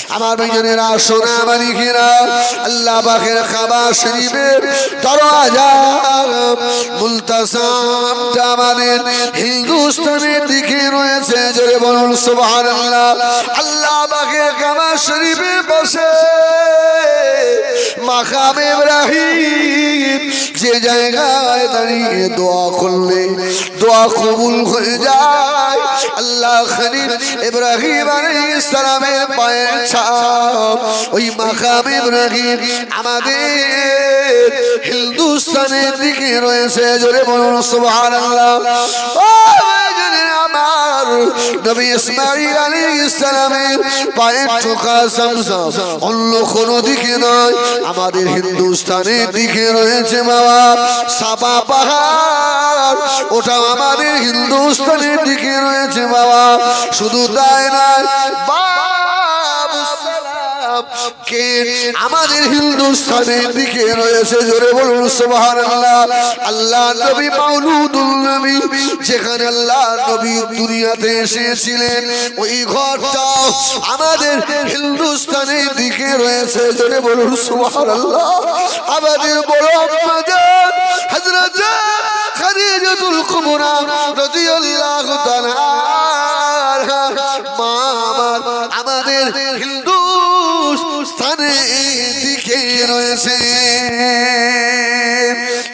আমার ভাইজানেরা সোনা মালিকেরা আল্লাহ পাকের কাবা শরীফের দরজা মুলতাসামটা আমাদের হিন্দুস্তানের দিকে রয়েছে জোরে বলুন সুবহানাল্লাহ আল্লাহ পাকের কাবা শরীফে বসে মাকাম ইব্রাহিম যে জায়গায় দাঁড়িয়ে দোয়া করলে দোয়া কবুল হয়ে যায় আল্লাহ খলিল ইব্রাহিম আলাইহিস সালামের পায়ের ছাপ ওই মাকাম ইব্রাহিম আমাদের হিন্দুস্তানের দিকে রয়েছে জোরে বলুন সুবহানাল্লাহ ও জানেন আমার নবী ইসমাঈল আলাইহিস সালামের পায়ের ঠোকা zamzam অন্য কোন দিকে নয় আমাদের হিন্দুস্তানের দিকে রয়েছে বাবা সাফা পাহাড় ওটা আমাদের হিন্দুস্তানের দিকে রয়েছে বাবা শুধু তাই নয় কে আমাদের হিন্দুস্তানের দিকে রয়েছে জোরে বলুন সুবহানাল্লাহ আল্লাহ নবী মাউলুদুল নবী যেখানে আল্লাহ নবী দুনিয়াতে এসেছিলেন ওই ঘরটা আমাদের হিন্দুস্তানের দিকে রয়েছে জোরে বলুন সুবহানাল্লাহ আমাদের বড় আম্মাজান হযরত খাদিজাতুল কুবরা রাদিয়াল্লাহু তাআলা মা আমাদের হিন্দুস্তানের দিকে রয়েছে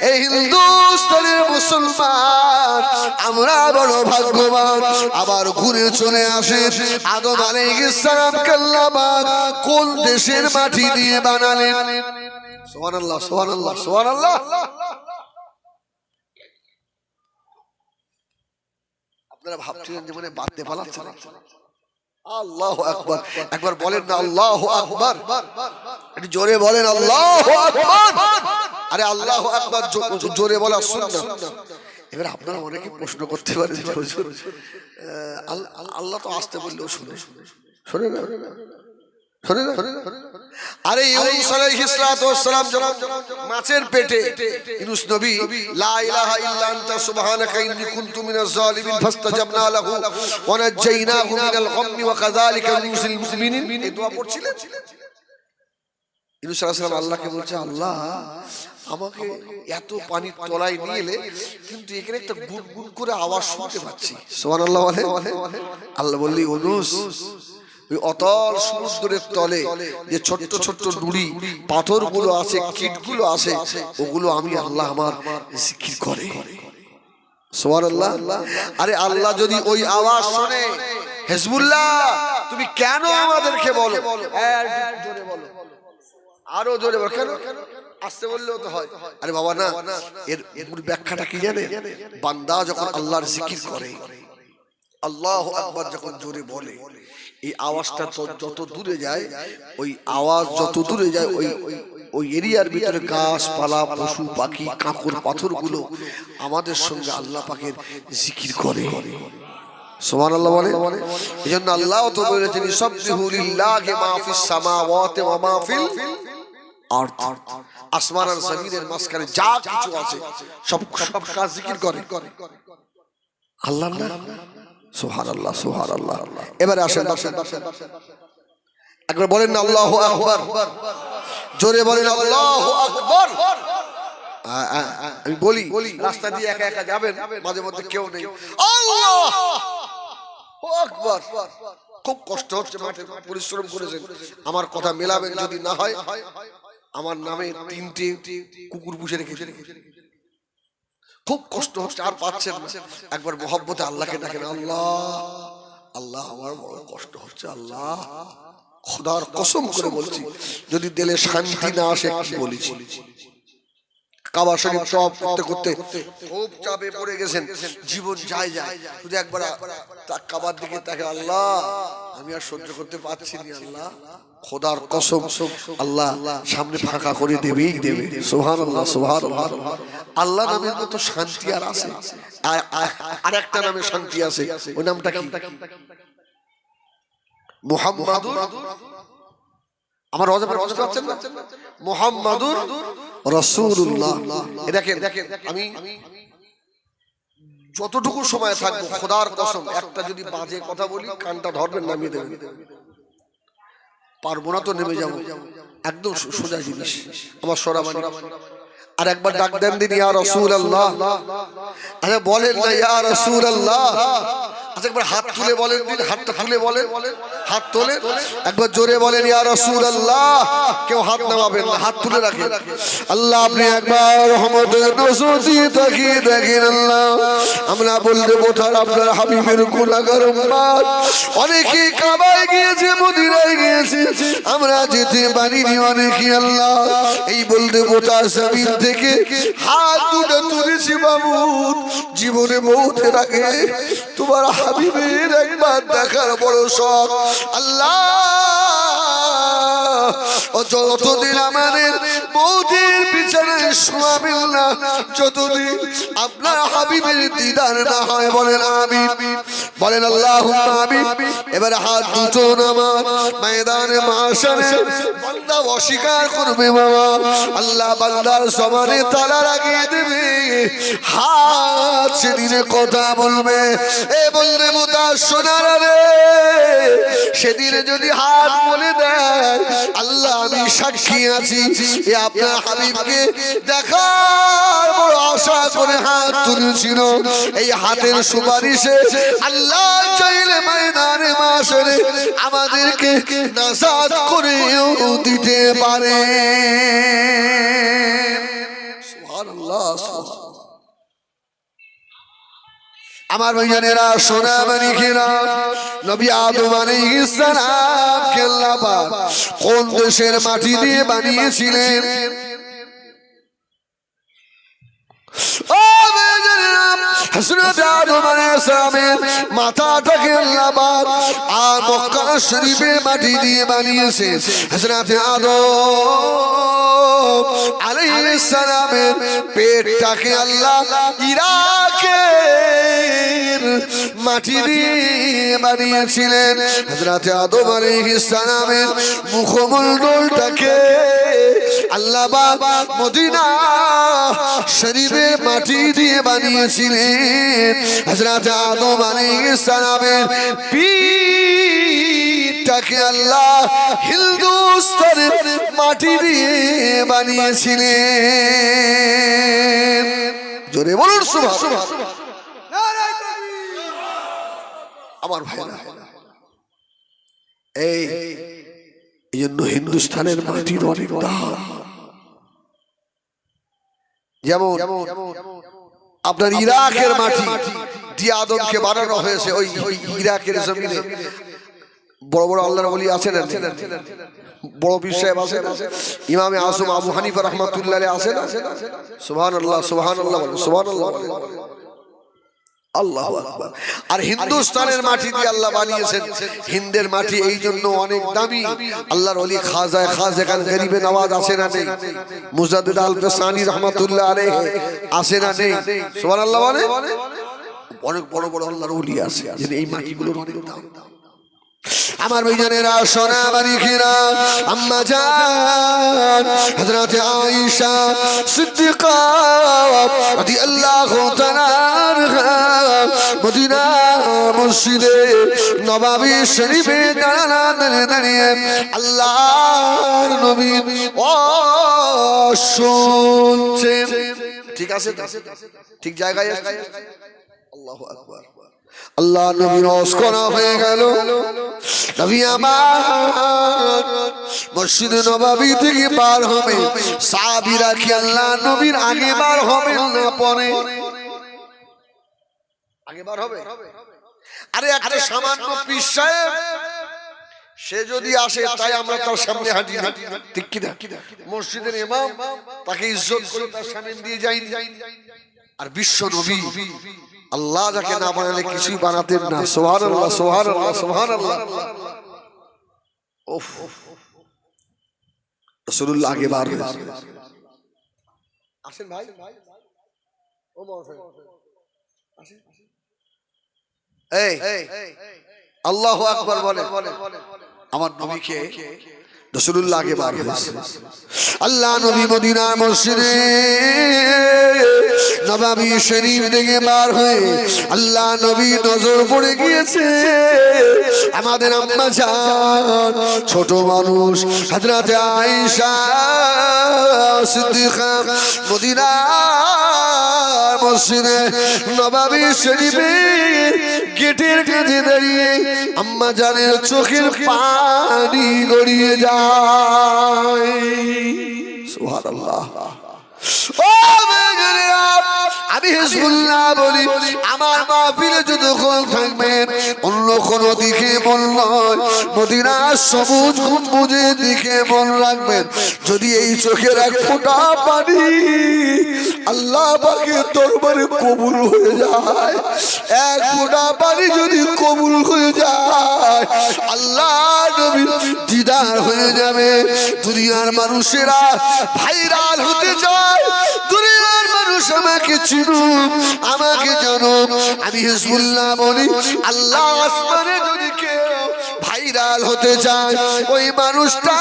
এই হিন্দুস্তানের মুসলমান আমরা বড় ভাগ্যবান আবার ঘুরে চলে আসে আদম আলাইহিস সালামকে আল্লাহ পাক কোন দেশের মাটি দিয়ে বানালেন সুবহানাল্লাহ সুবহানাল্লাহ সুবহানাল্লাহ আপনারা ভাবছিলেন যে মানে বাদতে পালাচ্ছেন আল্লাহু আকবার একবার বলেন না আল্লাহু আকবার একটু জোরে বলেন আল্লাহু আকবার আরে আল্লাহু আকবার জোরে বলা সুন্নাত এবার আপনারা অনেকে প্রশ্ন করতে পারেন হুজুর আল্লাহ তো আসতে বললেও শুনে শুনে না আরে ইউনূস আলাইহিস সালাতু ওয়াস সালাম যখন মাছের পেটে ইউনূস নবী লা ইলাহা ইল্লা আনতা সুবহানাকা ইন্নী কুনতু মিনাজ জালিমিন ফাস্তাজাবনা লাহু ওয়া নাজাইনাহু মিনাল গাম্মি ওয়া কাযালিকা নুনজিল মুমিনিন এই দোয়া পড়ছিলেন ইউনূস আলাইহিস সালাম আল্লাহকে বলছে আল্লাহ আমাকে এত পানির তলায় নিয়ে এলে কিন্তু এখানে একটা গুনগুন করে আওয়াজ শুনতে পাচ্ছি সুবহানাল্লাহ আল্লাহ বললি ইউনূস ওই অতল সমুদ্রের তলে যে ছোট্ট ছোট্ট নুড়ি পাথরগুলো আছে কীটগুলো আছে ওগুলো আমি আল্লাহ আমার জিকির করে সুবহানাল্লাহ আরে আল্লাহ যদি ওই আওয়াজ শুনে হিজবুল্লাহ তুমি কেন আমাদেরকে বলো জোরে বলো আরো জোরে বলো কেন আসতে বললেও তো হয় আরে বাবা না এর ব্যাখ্যাটা কি জানে বান্দা যখন আল্লাহর জিকির করে আল্লাহু আকবার যখন জোরে বলে এই আওয়াজটা যত দূরে যায় ওই আওয়াজ যত দূরে যায় ওই এরিয়ার ভিতরে গাছপালা পশু পাখি কাঁকর পাথরগুলো আমাদের সঙ্গে আল্লাহ পাকের জিকির করে সুবহানাল্লাহ বলে এজন্য আল্লাহ তো বলেছেন সাব্বিহু লিল্লাহি মা ফিস সামাওয়াতি ওয়া মা ফিল আরদ আসমান আর জমিনের মাঝখানে যা কিছু আছে সব কাজ জিকির করে আল্লাহ না সুবহানাল্লাহ সুবহানাল্লাহ এবারে আসেন একবার বলেন না আল্লাহু আকবার জোরে বলেন আল্লাহু আকবার আমি বলি রাস্তা দিয়ে একা একা যাবেন মাঝে মধ্যে কেউ নেই আল্লাহু আকবার খুব কষ্ট হচ্ছে মাঠে পরিশ্রম করেছেন আমার কথা মেলাবেন যদি না হয় আমার নামে 3টে কুকুর পুষে রেখেছেন খুব কষ্ট হচ্ছে আর পাচ্ছেন না একবার মহব্বতে আল্লাহকে ডাকেন আল্লাহ আল্লাহ আমার বড় কষ্ট হচ্ছে আল্লাহ খোদার কসম করে বলছি যদি দিলে শান্তি না আসে কি বলেছি কাবা শরীফ তওয়াফ করতে করতে খুব চাপে পড়ে গেছেন জীবন যায় শুধু একবার কাবার দিকে তাকে আল্লাহ আমি আর সহ্য করতে পারছি না আল্লাহ খোদার কসম আল্লাহ সামনে ফাঁকা করে দেবেই দেবে সুবহানাল্লাহ সুবহানাল্লাহ আল্লাহ নামের মতো শান্তি আর আছে আর একটা নামে শান্তি আছে ওই নামটা কি মুহাম্মাদুর আমার রজবের বুঝতে পারছেন না মুহাম্মাদুর রাসূলুল্লাহ দেখেন আমি যতটুকু সময় থাকবো খোদার কসম একটা যদি বাজে কথা বলি কানটা ধরবেন নামিয়ে দেবেন পারবো না তো নেমে যাবো, একদম সোজা জিনিস আমার সরাবানি। আর একবার ডাক দেন দিন ইয়া রাসূলুল্লাহ। আচ্ছা বলেন না ইয়া রাসূলুল্লাহ, আচ্ছা একবার হাত তুলে বলেন দিন, হাতটা তুলে বলেন, হাত তোলেন একবার জোরে বলেন ইয়া রাসূলুল্লাহ। কেউ হাত নামাবেন না, হাত তুলে রাখেন। আল্লাহ আপনি একবার রহমতের নজর দিয়ে তাকিয়ে দেখেন আল্লাহ, আমরা বলতে বোঠার আপনার হাবিবের গুনাহগার উম্মত অনেকে কাবায় গিয়েছে, মদিনায় গিয়েছে, আমরা যেতে পারিনি অনেকে আল্লাহ। এই বলতে বোঠার জমিন থেকে হাত দুটো তুলেছি বাবু, জীবনে মৌতের আগে তোমার হাবিবের একবার দেখার বড় শখ আল্লাহ। যতদিন আমাদের মৌতের বিছানায় শোয়াবেন না, যতদিন আপনার হাবিবের দিদার না হয়, বলেন আমিন, বলেন আল্লাহুম্মা আমিন। এবার হাত দুটো নামান ময়দানে মাশারে বান্দা অস্বীকার করবে বাবা, আল্লাহ বান্দার জবানে তালা লাগিয়ে দেবে, হাত সেদিনে কথা বলবে। এ বলবে মোতা সোনার রে, সেদিনে যদি হাত বলে দেয় আল্লাহ আমি সাক্ষী আছি, এ আপনার হাবিবকে দেখার বড় আশা করে হাত তুলেছিল, এই হাতের সুপারিশে আল্লাহ চাইলে ময়দানে মাশারে আমাদেরকে নাজাত করেও দিতে পারে। সুবহানাল্লাহ। আমার ভাইজানেরা সোনা মানিকেরা, নবী আদম আলাইহিস সালামকে আল্লাহ পাক কোন দেশের মাটি দিয়ে বানিয়েছিলেন? ও ভাইজানেরা, হযরত আদম আলাইহিস সালামের মাথাটাকে আল্লাহ পাক আর মক্কা শরীফের মাটি দিয়ে বানিয়েছেন। হযরত আদম আলাইহিস সালামের পেটটাকে আল্লাহ ইরাকের মাটি দিয়ে বানিয়েছিলেন। হযরত আদম আলাইহিস সালামের মুখমণ্ডলটাকে আল্লাহ পাক মদিনা শরীফের মাটি দিয়ে বানিয়েছিলেন। হযরত আদম আলাইহিস সালামের পিঠটাকে আল্লাহ হিন্দুস্তানের মাটি দিয়ে বানিয়েছিলেন। জোরে বলুন সুবহানাল্লাহ। আমার ভাইরা, এই জন্য হিন্দুস্তানের মাটির অনেক দাম। যেমন আপনার ইরাকের মাটি দিয়ে আদমকে বানানো হয়েছে, ওই ইরাকের জমিনে বড় বড় আল্লাহর ওলি আছেন, বড় পীর সাহেব আছেন, ইমামে আজম আবু হানিফা রাহমাতুল্লাহ আলাইহি আছেন। সুবহানাল্লাহ, সুবহানাল্লাহ, সুবহানাল্লাহ, আল্লাহু আকবার। আর হিন্দুস্তানের মাটি দিয়ে আল্লাহ বানিয়েছেন। হিন্দের মাটি এই জন্য অনেক দামি। আল্লাহর ওলি খাজা খান গরিবে নওয়াজ আছে না নেই? মুজাদ্দিদ আল-ফসানি রাহমাতুল্লাহ আলাইহি আছে না নেই? সুবহানাল্লাহ। মানে অনেক বড় বড় আল্লাহর ওলি আছে, এই মাটিগুলোর অনেক দাম। আমার ভাইজানেরা সোনা মানিকেরা, আম্মা জান হযরত আয়েশা সিদ্দিকা রাদিয়াল্লাহু তাআলা আনহা মদিনা মসজিদে নববী শরীফে দাঁড়িয়ে আল্লাহর নবী শুনছেন। ঠিক আছে, ঠিক জায়গায় আছে। আল্লাহু আকবার। আল্লাহ নবীর ওয়াজ হয়ে গেল। নবী আমার মসজিদে নববী থেকে বার হবে, সাহাবীরা কি আল্লাহ নবীর আগে বার হবে না পরে? আগে বার হবে। আরে একটা সামান্য পীর সাহেব সে যদি আসে তাই আমরা তার সামনে হাঁটি না, ঠিক কি না? মসজিদের ইমাম তাকে ইজ্জত করে তার সামনে দিয়ে যাই। আর বিশ্ব নবী আল্লাহ যাকে না বানালে কিছুই বানাতেন না। সুবহানাল্লাহ, সুবহানাল্লাহ, সুবহানাল্লাহ। ওফ, রাসূলুল্লাহ আগে বার হয়েছে। আসেন ভাই, ও বসেন, আসেন। এই আল্লাহু আকবার বলে। আমার নবীকে রাসূলুল্লাহ আগে বার হয়েছে। আল্লাহ নবী মদিনা মসজিদে নববী শরীফ থেকে বার হয়ে আল্লাহ নবী নজর পড়ে গিয়েছে আমাদের আম্মা জান ছোট মানুষ হযরত আয়েশা সিদ্দিকা মদিনার মসজিদে নববী শরীফের গেটের কাছে দাঁড়িয়ে আম্মা জানের চোখের পানি গড়িয়ে যায় সুবহানাল্লাহ ও মেয়েরা আমি হিজবুল্লাহ বলি আমার মাহফিলে যতক্ষণ থাকবেন অন্য কোনো দিকে মন নয় মদিনার সবুজ গম্বুজের দিকে মন রাখবেন যদি এই চোখের এক ফোঁটা পানি আল্লাহ পাকের দরবারে কবুল হয়ে যায় এক ফোঁটা পানি যদি কবুল হয়ে যায় আল্লাহ নবীর দিদার হয়ে যাবে দুনিয়ার মানুষেরা ভাইরাল হতে চায় দুনিয়ার মানুষ আমাকে চিনুক আমাকে জানুক আমি হিজবুল্লাহ বলি আল্লাহ আসমানে যদি কেউ ভাইরাল হতে চায় ওই মানুষটা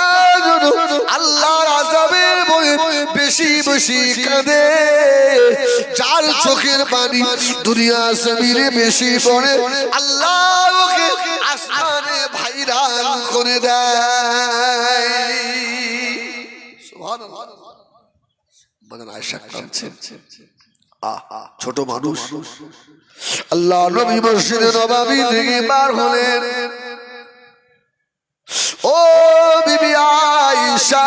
যেন আল্লাহর আযাবের ভয়ে বেশি বেশি কাঁদে যার চোখের পানি দুনিয়া জমিনে বেশি পড়ে আল্লাহ ওকে আসমানে ভাইরাল করে দেয় সুবহানাল্লাহ আয়েশা কাঁদছেন ছোট মানুষ আল্লাহ নবী মসজিদে নববী থেকে বার হলেন ও বিবি আয়েশা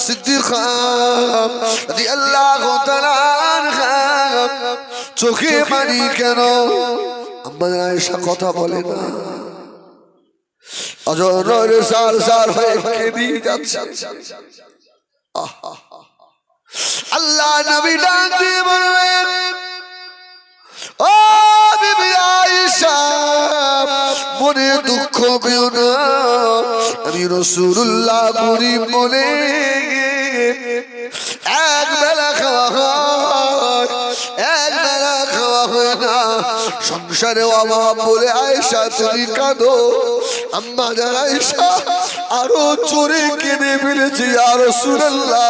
সিদ্দিকা রাদিয়াল্লাহু তাআলা আনহা চোখে পানি কেন আম্মা আয়েশা কথা বলে না অজর সার সার হয়ে কেঁদে যাচ্ছে আল্লাহ নবী ডাক দিয়ে বললেন ও বিবি আয়েশা মনে দুঃখ পেও না আমি রাসূলুল্লাহ গরিব বলে এক বেলা খাওয়া হয় এক বেলা খাওয়া হয় না সংসারে অভাব বলে আয়েশা তুমি কাঁদো আম্মা জান আয়েশা আরো জোরে কেঁদে ফেলেছে ইয়া রাসূলুল্লাহ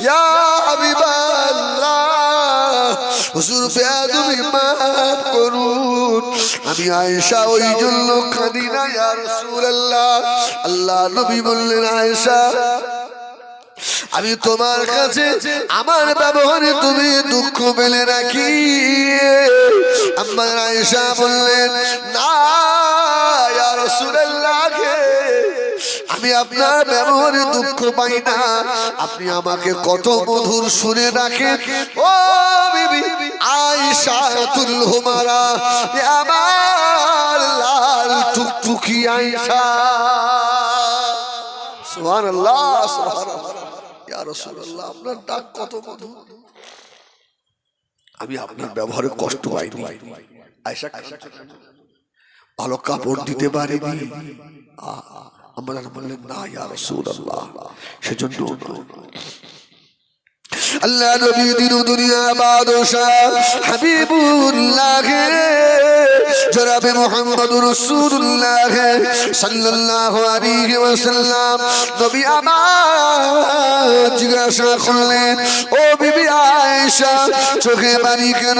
ইয়া হাবিবাল্লাহ হুজুর বেয়াদবি মাফ করুন আমি আয়েশা ওই জন্য কাঁদি না ইয়া রাসূলুল্লাহ আল্লাহ নবী বললেন আয়েশা আমি তোমার কাছে আমার ব্যবহারে তুমি দুঃখ পেলে নাকি আম্মা আয়েশা বললেন না ইয়া রাসূলুল্লাহ আমি আপনার ব্যবহারে দুঃখ পাই না আপনি আমাকে কত মধুর শুনে রাখেন ও বিবি আয়েশাতুল হুমারা আমার লাল টুকটুকি আয়েশা সুবহানাল্লাহ সুবহানাল্লাহ ইয়া রাসূলুল্লাহ আপনার ডাক কত মধুর আমি আপনার ব্যবহারে কষ্ট পাইনি আয়েশা ভালো কাপড় দিতে পারিনি আমরা বললেন না ইয়া রাসূলুল্লাহ সেজন্য আল্লাহ নবী দিন দুনিয়া বাদশাহ হাবিবুল্লাহ জনাবে মুহাম্মদুর রাসূলুল্লাহ সাল্লাল্লাহু আলাইহি ওয়াসাল্লাম নবী আমার জিজ্ঞাসা করলেন ও বিবি আয়েশা চোখে পানি কেন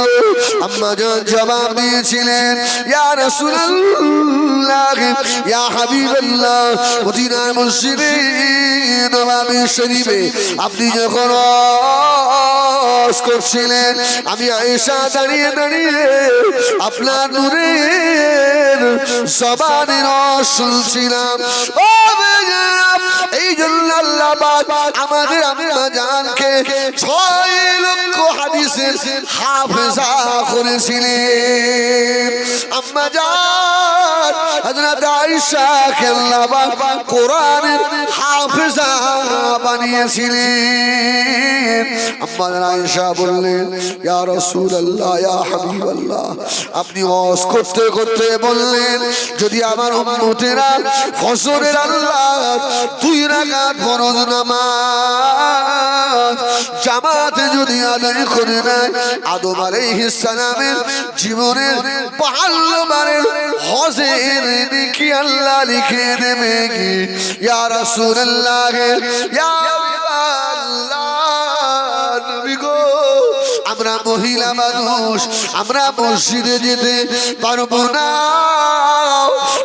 আম্মা জান জবাব দিয়েছিলেন ইয়া রাসূলুল্লাহ ইয়া হাবিবাল্লাহ মদিনার মসজিদে নববী শরীফে আপনি যখন করছিলেন আমি আয়েশা দাঁড়িয়ে দাঁড়িয়ে আপনার নূরের জবানের রস শুনছিলাম ও এই জন্য আল্লাহ আমাদের আম্মা জানকে 6 লক্ষ হাদিসের হাফেজা করেছিলেন আম্মা জান হযরত আয়েশা কে আল্লাহ কোরআনের হাফেজা বানিয়েছিলেন আম্মা আয়েশা বললেন ইয়া রাসূলুল্লাহ ইয়া হাবিবাল্লাহ আপনি ওয়াজ করতে করতে বললেন যদি আমার উম্মতেরা ফজরের আল্লাহ 2 রাকাত ফরজ নামাজ জামাতে যদি আদায় করে নেয় আদম আলাইহিস সালামের জীবনের 52 বারের হজের নেকি আল্লাহ লিখে দেবে কি ইয়া রাসূলুল্লাহ ইয়া আল্লাহ নবী গো আমরা মহিলা মানুষ, আমরা মসজিদে যেতে পারবো না,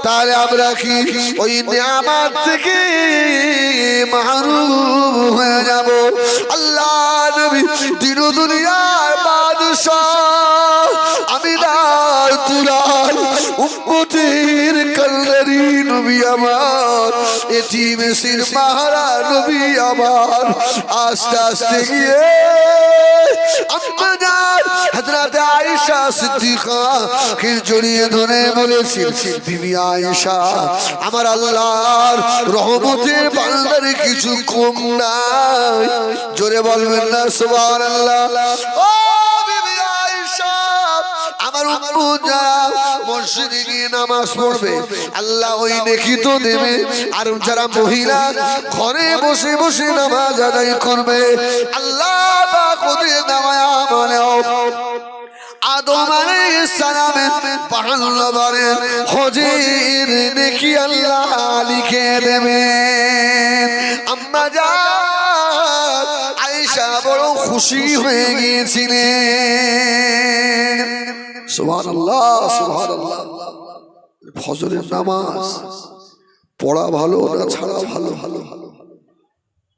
তাহলে আমরা কি ওই নিয়ামত থেকে মাহরুম হয়ে যাব? আল্লাহ নবী দিন দুনিয়ার বাদশাহ, আমিনার দুলাল, উম্মতের কান্ডারি নবী আমার, এতিম সির মাহারা নবী আমার, আস্তে আস্তে গিয়ে আম্মা জান হযরত আয়েশা সিদ্দিকা কে জড়িয়ে ধরে বলেছেন, বিবি আয়েশা, আমার আল্লাহর রহমতের বান্দার কিছু কম নাই। জোরে বলবেন না সুবহানাল্লাহ? ও বিবি আয়েশা, আমার উম্মু যারা মসজিদে গিয়ে নামাজ পড়বে আল্লাহ ওই নেকি তো দেবে, আর যারা মহিলা ঘরে বসে বসে নামাজ আদায় করবে আল্লাহ পাক ওদের নামায় আমলেও আদম আলাইহিস সালামের 52 বারের হজের নেকি আল্লাহ লিখে দেবেন। আম্মা জান আয়েশা বড় খুশি হয়ে গিয়েছিলেন। সুবহানাল্লাহ, সুবহানাল্লাহ। ফজরের নামাজ পড়া ভালো না ছাড়া ভালো?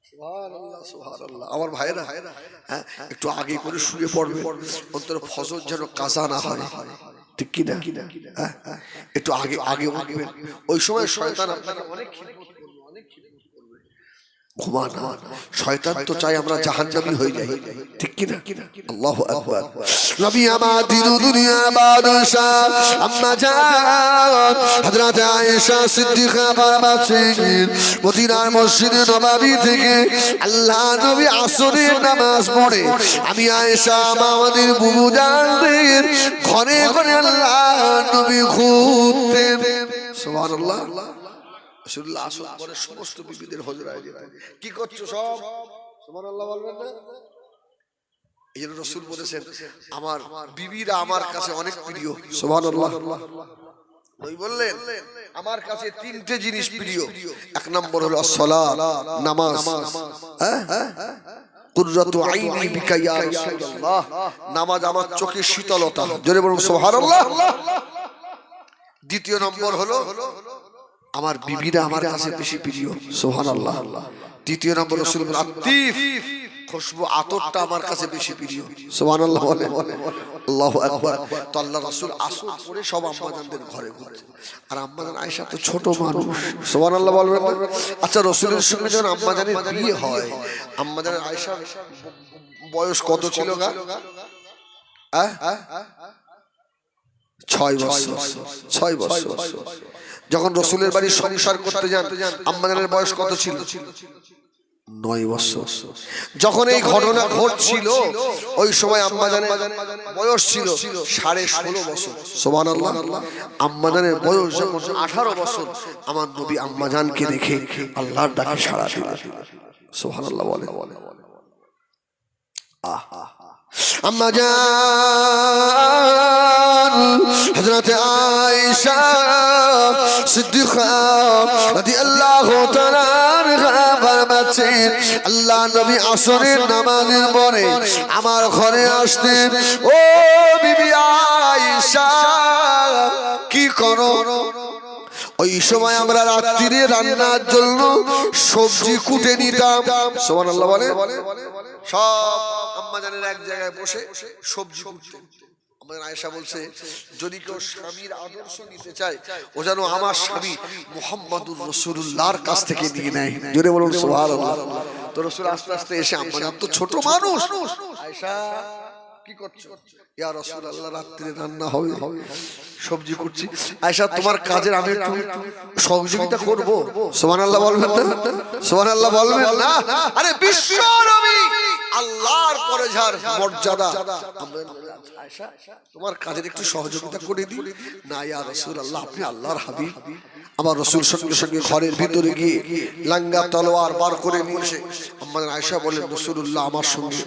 সুবহানাল্লাহ, সুবহানাল্লাহ। আমার ভাইরা একটু আগে করে শুয়ে পড়বে, অন্তত ফজর যেন কাজা না হয়, ঠিক কি না? একটু আগে আগে উঠবেন, ওই সময় শয়তান আপনাকে অনেক খিদমত করবে, অনেক খিদমত করবে। ঘুমান না, শয়তান তো চাই আমরা জাহান্নামী হয়ে যাই, ঠিক কি না? আল্লাহু আকবার। নবী আমার দিন দুনিয়া বাদশাহ আম্মা জান হযরত আয়েশা সিদ্দিকা বাবাছেন মদিনার মসজিদে নববী থেকে আল্লাহ নবী আসরের নামাজ পড়ে আমি আয়েশা আমাদের বুবু জানদের ঘরে ঘরে আল্লাহ নবী ঘুরতেন। সুবহানাল্লাহ। রাসূলুল্লাহ আসর পরে সমস্ত বিবিদের হজরায় যেতেন। কি করছো সব? সুবহানাল্লাহ বলবেন না? এই জন্য রাসূল বলেছেন আমার বিবিরা আমার কাছে অনেক প্রিয়। সুবহানাল্লাহ। ওই বললেন আমার কাছে তিনটে জিনিস প্রিয়। এক নম্বর হলো সালাত, নামাজ। কুররাতু আইনি বিকা ইয়া রাসূলুল্লাহ, নামাজ আমার চোখের শীতলতা। জোরে বলুন সুবহানাল্লাহ। দ্বিতীয় নম্বর হলো আমার বিবিরা আমার কাছে বেশি প্রিয়। সুবহানাল্লাহ। তৃতীয় নম্বর রাসূলের আতিফ খুশবু আতরটা আমার কাছে বেশি প্রিয়। সুবহানাল্লাহ বলে। আল্লাহু আকবার। তো আল্লাহ রাসূল আসর পরে সব আম্মাজানদের ঘরে ঘুরছে, আর আম্মাজান আয়েশা তো ছোট মানুষ। সুবহানাল্লাহ বলবেন। আচ্ছা, রাসূলের সঙ্গে যখন আম্মাজানের বিয়ে হয়, আম্মাজান আয়েশার বয়স কত ছিল গা? 6 বছর। 6 বছর। যখন রাসূলের বাড়ি সংসার করতে যান আম্মাজানের বয়স কত ছিল? 9 বছর। যখন এই ঘটনা ঘটছিল ওই সময় আম্মাজানের বয়স ছিল 16.5 বছর। সুবহানাল্লাহ। আম্মাজানের বয়স যখন 18 বছর আমার নবী আম্মাজানকে দেখে আল্লাহর ডাকে সাড়া দিলেন। সুবহানাল্লাহ বলে। আম্মা জান হযরত আয়েশা সিদ্দিকা রাদিয়াল্লাহু তাআলা আনহা ফরমাচ্ছেন আল্লাহ নবী আসরের নামাজের পরে আমার ঘরে আসতেন। ও বিবি আয়েশা, কি করো? ওই সময় আমরা রাত্রিরে রান্নার জন্য সবজি কুটে নিতাম। সুবহানাল্লাহ বলে। সব আম্মাজানের এক জায়গায় বসে সবজি কুটতেন। আম্মাজান আয়েশা বলছে যদি কেউ স্বামীর আদর্শ নিতে চায় ও যেন আমার স্বামী মুহাম্মাদুর রাসূলুল্লাহর কাছ থেকে নিয়ে নেয়। জোরে বলুন সুবহানাল্লাহ। তো রাসূল আস্তে আস্তে এসে আম্মাজান তো ছোট মানুষ, আয়েশা কি করছো? ইয়া রাসূলুল্লাহ, রাত্রে রান্না হবে, সবজি কুটছি। আয়েশা তোমার কাজের আমি একটু সহযোগিতা করব। সুবহানাল্লাহ বলবেন না? সুবহানাল্লাহ বলবেন না? আরে বিশ্ব নবী আল্লাহর পরে যার মর্যাদা, আয়েশা তোমার কাজের একটু সহযোগিতা করে দিই না। ইয়া রাসূলুল্লাহ, আপনি আল্লাহর হাবিব। আমার রাসূল সঙ্গে সঙ্গে ঘরের ভিতরে গিয়ে লাঙ্গা তলোয়ার বার করে নিয়ে এসে আম্মাজান আয়েশা বলেন রাসূলুল্লাহ আমার সঙ্গে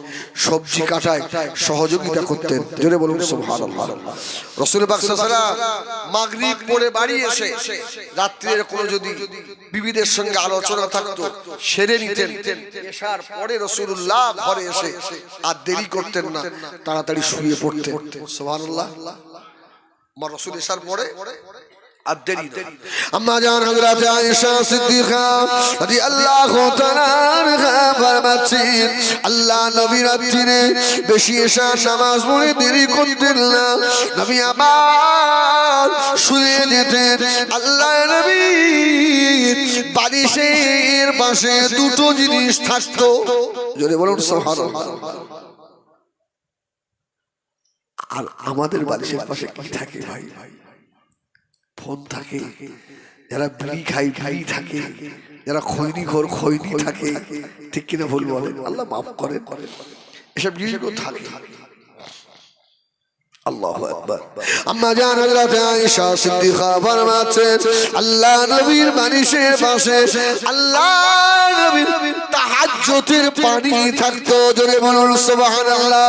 সবজি কাটায় সহযোগিতা করতেন। জোরে বলুন সুবহানাল্লাহ। রাসূল পাক সাল্লাল্লাহু আলাইহি ওয়াসাল্লাম মাগরিব পড়ে বাড়ি এসে রাত্রির কোনো যদি বিবিদের সঙ্গে আলোচনা থাকতো সেরে নিতেন। এশার পরে রাসূলুল্লাহ ঘরে ঘরে এসে আর দেরি করতেন না, তাড়াতাড়ি শুয়ে পড়তেন। সুবহানাল্লাহ। আমার রাসূল এসার পরে আর দেরি না। আম্মা জান হযরত আয়েশা সিদ্দিকা রাদিয়াল্লাহু তাআলা আনহা ফরমাচ্ছেন, আল্লাহ নবী রাত্রিরে বেশি এশা নামাজ পড়ে দেরি করতেন না। নবী আমার শুয়ে যেতেন। আল্লাহ নবী বালিশের পাশে দুটো জিনিস থাকতো, জোরে বলুন সুবহানাল্লাহ। আর আমাদের বালিশের পাশে কি থাকে ভাই? ফোন থাকে, যারা বিড়ি খাই বিড়ি থাকে, যারা খৈনি ঘর খৈনি থাকে, ঠিক কিনা ভুল বলেন? আল্লাহ মাফ করেন, এসব জিনিসগুলো থাকে। আল্লাহু আকবার। আম্মা জান হযরত আয়েশা সিদ্দিকা ফরমাচ্ছেন, আল্লাহ নবীর বালিশের পাশে আল্লাহ নবীর তাহাজ্জুদের পানি থাকতো, জোরে বলুন সুবহানাল্লাহ।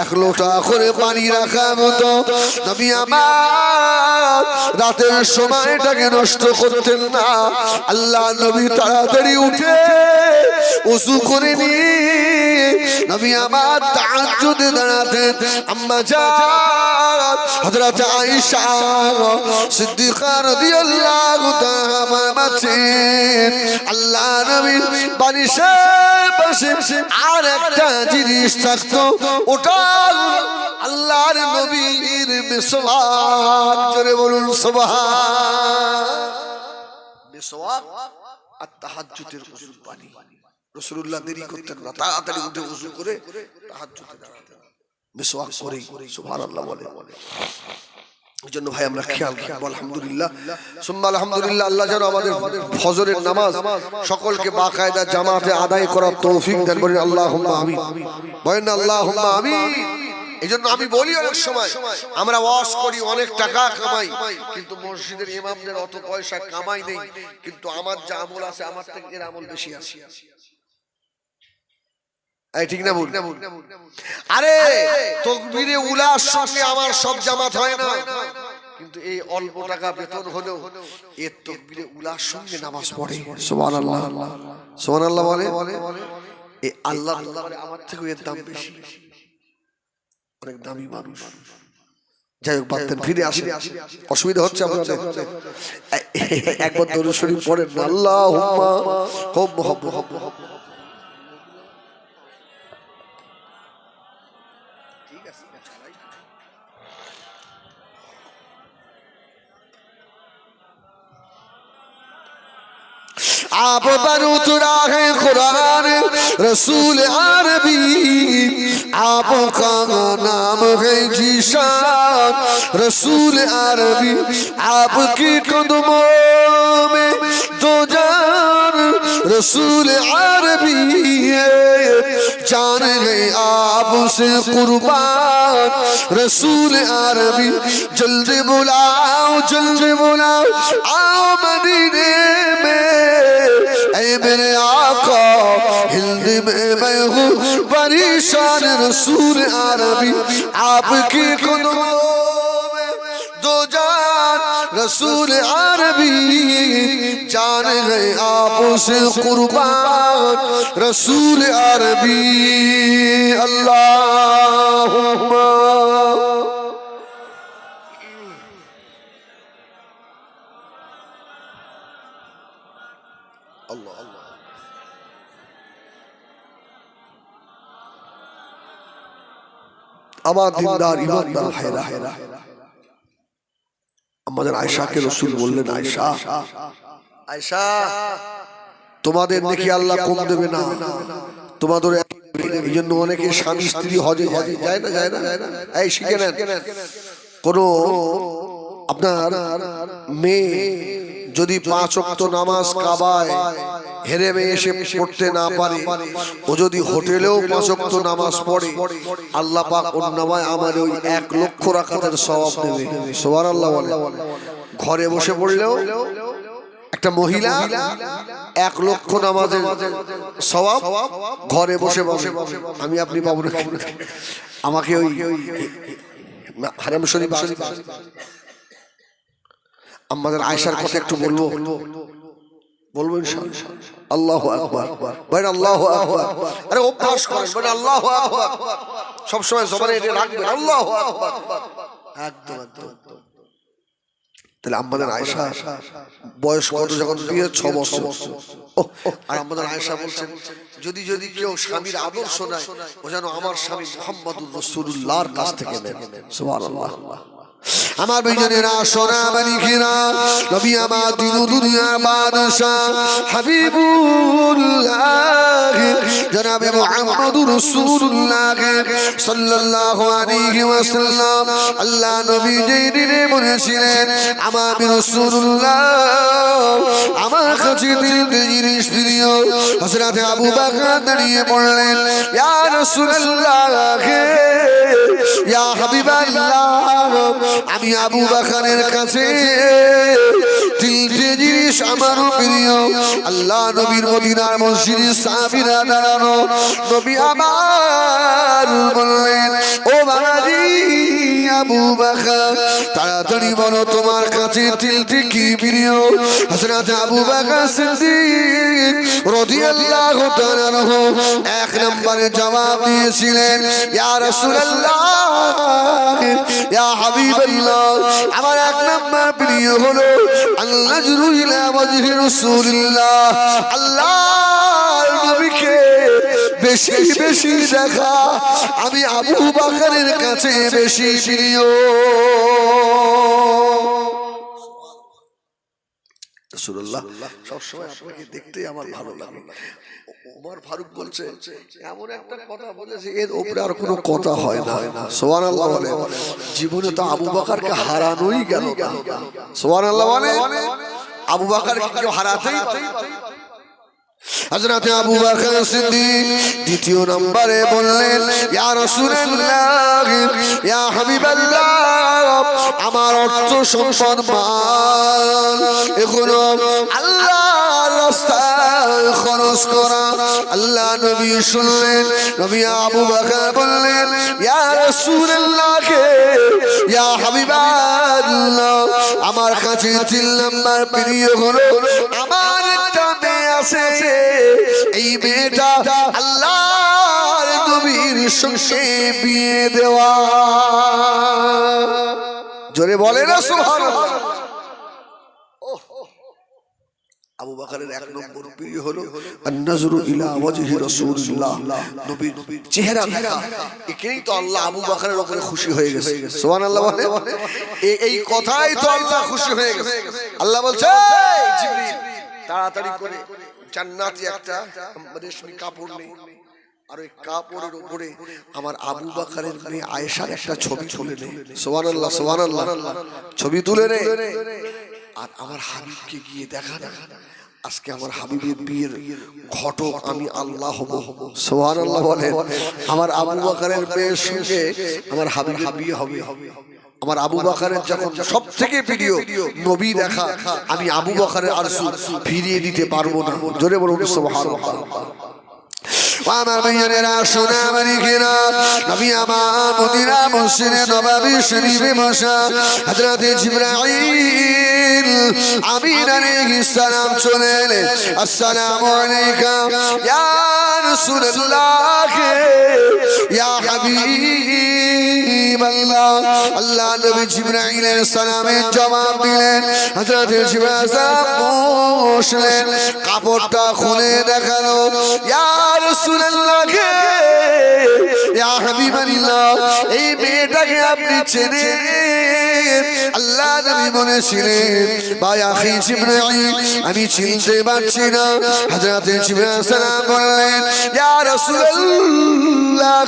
এক লোটা করে পানি রাখা হতো। নবী আমার রাতের সময়টাকে নষ্ট করতেন না। আল্লাহ নবী তাড়াতাড়ি উঠে ওযু করে নিয়ে নবী আমার তাহাজ্জুদে দাঁড়াতেন। আম্মা জান হযরত আয়েশা সিদ্দিকা রাদিয়াল্লাহু তাআলা ফরমাচ্ছেন, আল্লাহ নবীর বালিশের পাশে আর একটা জিনিস থাকতো, ওটা আল্লাহর নবীর মিসওয়াক, জোরে বলুন সুবহান। মিসওয়াক আর তাহাজ্জুদের ওযুর পানি। রাসূলুল্লাহ দেরি করতেন না, তাড়াতাড়ি উঠে ওযু করে তাহাজ্জুদে দাঁড়াতেন, মিসওয়াক করে। সুবহানাল্লাহ বলে। এইজন্য ভাই আমরা খেয়াল রাখবো। আলহামদুলিল্লাহ সুম্মা আলহামদুলিল্লাহ। আল্লাহ যেন আমাদের ফজরের নামাজ সকলকে বাকায়দা জামাতে আদায় করার তৌফিক দেন, বলেন আল্লাহুম্মা আমিন। বলেন আল্লাহুম্মা আমিন। এইজন্য আমি বলি অনেক সময় আমরা ওয়াজ করি, অনেক টাকা কামাই, কিন্তু মসজিদের ইমামদের অত পয়সা কামাই নেই, কিন্তু আমার যা আমল আছে আমার থেকে এর আমল বেশি আছে। এই ঠিক না ভুল? আরে তাকবীরে উলার সঙ্গে আমার সব জামাত হয় না, কিন্তু এই অল্প টাকা বেতন হলেও এর তাকবীরে উলার সঙ্গে নামাজ পড়ে। সুবহানাল্লাহ সুবহানাল্লাহ বলে। এই আল্লাহ আমার থেকে এর দাম বেশি, অনেক দামি মানুষ। যাই হোক, বাদ দেন, ফিরে আসেন। অসুবিধা হচ্ছে আপনাদের? একবার দরুদ শরীফ পড়েন না, আল্লাহুম্মা হুম হুম হুম। आप पर उतरा है कुरान रसूल अरबी, आपका नाम है जीशान रसूल अरबी, आपके कदमों में दो जान रसूल अरबी, जान है आपसे कुर्बान रसूल अरबी, जल्दी बुलाओ आओ मदीने में, ऐ मेरे आका हिंद में मैं हूँ परेशान रसूल अरबी, आपके कदमों में दो जान रसूल अरबी, जान है आपसे कुर्बान रसूल अरबी। अल्लाहुम्मा अल्लाह अल्लाह। আমার দিনদার ইমানদার ভাইরা, আমাদের আয়েশাকে রাসূল বললেন, আয়েশা আয়েশা তোমাদের নাকি আল্লাহ কম দেবে না, তোমাদের। এই জন্য অনেকে স্বামী স্ত্রী হজে যায় না। এই শিখে নেন, কোন আপনার মেয়ে যদি 5 ওয়াক্ত নামাজ কাবায় হেরেমে এসে পড়তে না পারে, ও যদি হোটেলেও 5 ওয়াক্ত নামাজ পড়ে, আল্লাহ পাক ওর নামায় আমার ওই 1 লক্ষ রাকাতের সওয়াব দেবে। সুবহানাল্লাহ বলে। ঘরে বসে পড়লেও একটা মহিলা 1 লক্ষ নামাজের সওয়াব ঘরে বসে বসে। আমি আপনি পাবো না, আমাকে ওই হারাম শরীফ। আমাদের আয়েশার কথা একটু বলবো। বলবেন আল্লাহু আকবার, বলেন আল্লাহু আকবার। আরে অভ্যাস করেন, বলেন আল্লাহু আকবার, সব সময় জবানে এটা রাখবেন আল্লাহু আকবার। একদম একদম। তাহলে আমাদের আয়েশা বয়স কত যখন বিয়ে? 6 বছর। আর আমাদের আয়েশা বলছেন যদি যদি কেউ স্বামীর আদর্শ নেয় ও যেন আমার স্বামী মুহাম্মদুর রাসূলুল্লাহর কাছ থেকে নেন। সুবহানাল্লাহ। আমার বিজনেরা সোনা মানিকেরা নবী আমার দিন দুনিয়া বাদশা হাবিবুল্লাহ জনাবে মুহাম্মদুর রাসূলুল্লাহ সাল্লাল্লাহু আলাইহি ওয়াসাল্লাম আল্লাহ নবী যেই দিনে বলেছিলেন আমার রাসূলুল্লাহ আমার কাছে তিনটি জিনিস প্রিয়, হযরত আবু বকর দাঁড়িয়ে পড়লেন ইয়া রাসূলুল্লাহ ইয়া হাবিবাল্লাহ আমি আবু বকরের কাছে তিনটি জিনিস আমার প্রিয়। আল্লাহ নবীর মদিনার মসজিদে সাহাবীরা দাঁড়ানো, নবী আমার বললেন ও বাবাজি আবু বকর তাড়াতাড়ি বলো তোমার কাছে তিনটি কি প্রিয়? হযরত আবু বকর সিদ্দিক রাদিয়াল্লাহু তাআলা আনহু এক নম্বরে জবাব দিয়েছিলেন ইয়া রাসূলুল্লাহ ইয়া হাবিবাল্লাহ আমার এক নম্বর প্রিয় হলো আন-নাজরু ইলা ওয়াজহি রাসূলিল্লাহ আল্লাহর নবীকে বেশি বেশি দেখা। আমি আবু বকরের কাছে বেশি প্রিয়। রাসূলুল্লাহ সব সময় আপনাকে দেখতে আমার ভালো লাগে। ওমর ফারুক বলছে এমন একটা কথা বলেছে এর উপরে আর কোনো কথা হয় না। সুবহানাল্লাহ বলে জীবনে তো আবু বকরকে হারানোই গেল না। সুবহানাল্লাহ বলে আবু বকরকে কেউ হারাতেই পারে। হযরত আবু বকর সিদ্দিক দ্বিতীয় নম্বরে বললেন ইয়া রাসূলুল্লাহ ইয়া হাবিবাল্লাহ আমার অর্থ সম্পদ মাল এগুলো আল্লাহর রাস্তায় খরচ করা। আল্লাহ নবী শুনলেন, নবী আবু বকর বললেন ইয়া রাসূলুল্লাহ ইয়া হাবিবাল্লাহ আমার কাছে 3 নম্বর প্রিয় হলো আমার একটা মেয়ে আছে, এই মেয়েটা আল্লাহর নবীর সঙ্গে বিয়ে দেওয়া। জোরে বলে না সুবহানাল্লাহ। আবু বকরের এক নম্বর প্রিয় হলো আন-নাজরু ইলা ওয়াজহি রাসূলিল্লাহ নবীর চেহারা দেখা। একেই তো আল্লাহ আবু বকরের উপরে খুশি হয়ে গেছে। সুবহানাল্লাহ বলে এই কথাই তো আল্লাহ খুশি হয়ে গেছে। আল্লাহ বলছে জিবরিল তাড়াতাড়ি করে জান্নাতি একটা রেশমি কাপড় নেই আর ওই কাপড়ের উপরে আমার আবু বকরের মেয়ে আয়েশার একটা ছবি তুলে নে। সুবহানাল্লাহ সুবহানাল্লাহ। ছবি তুলে নে আর আমার হাবিবকে গিয়ে দেখা না আজকে আমার হাবিবের বিয়ের ঘটক আমি আল্লাহ হব। সুবহানাল্লাহ বলে আমার আবু বকরের মেয়ের সঙ্গে আমার হাবিবের বিয়ে হবে। আমার আবু বকরের যখন সবথেকে প্রিয় নবী দেখা আমি আবু বকরের আরশু ফিরিয়ে দিতে পারবো না। জোরে বলুন সুবহানাল্লাহ। আমার ভাইয়েরা সোনা মানিকেরা নবী আমার মদিনা মসজিদে নববী শরীফে বসা হযরত জিবরাইল আমিন আলাইহিস সালাম চলে এলেন। আসসালামু আলাইকা ইয়া রাসূলুল্লাহ ইয়া হাবিবাল্লাহ। আল্লাহ নবী জিবরাইল আলাইহিস সালামের জবাব দিলেন। হযরত জিবরাইল বসলেন, কাপড়টা খুলে দেখালো ইয়া রাসূলুল্লাহ ইয়া হাবিবাল্লাহ এই মেয়েটাকে আপনি চেনেন? আল্লাহ নবী বলেছিলেন ভাই আখি জিবরাইল আমি চিনতে পারছি না। হযরত জিবরাইল সালাম বললেন ইয়া রাসূলুল্লাহ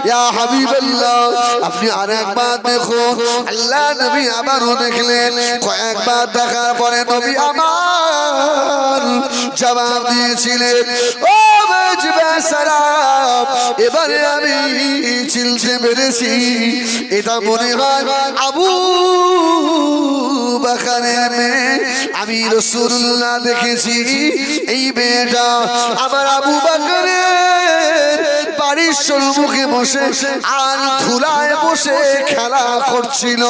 ইয়া হাবিবাল্লাহ আপনি আরেকবার দেখুন। আল্লাহ নবী আবারও দেখলেন, কয়েকবার দেখার পরে নবী আমার জবাব দিয়েছিলেন ও এবারে আমি চিনতে পেরেছি এটা মনে হয় আবু বকরের মেয়ে। আমি রাসূলুল্লাহ দেখেছি এই মেয়েটা আমার আবু বকরের বাড়ির সম্মুখে বসে আর ধুলায় বসে খেলা করছিল।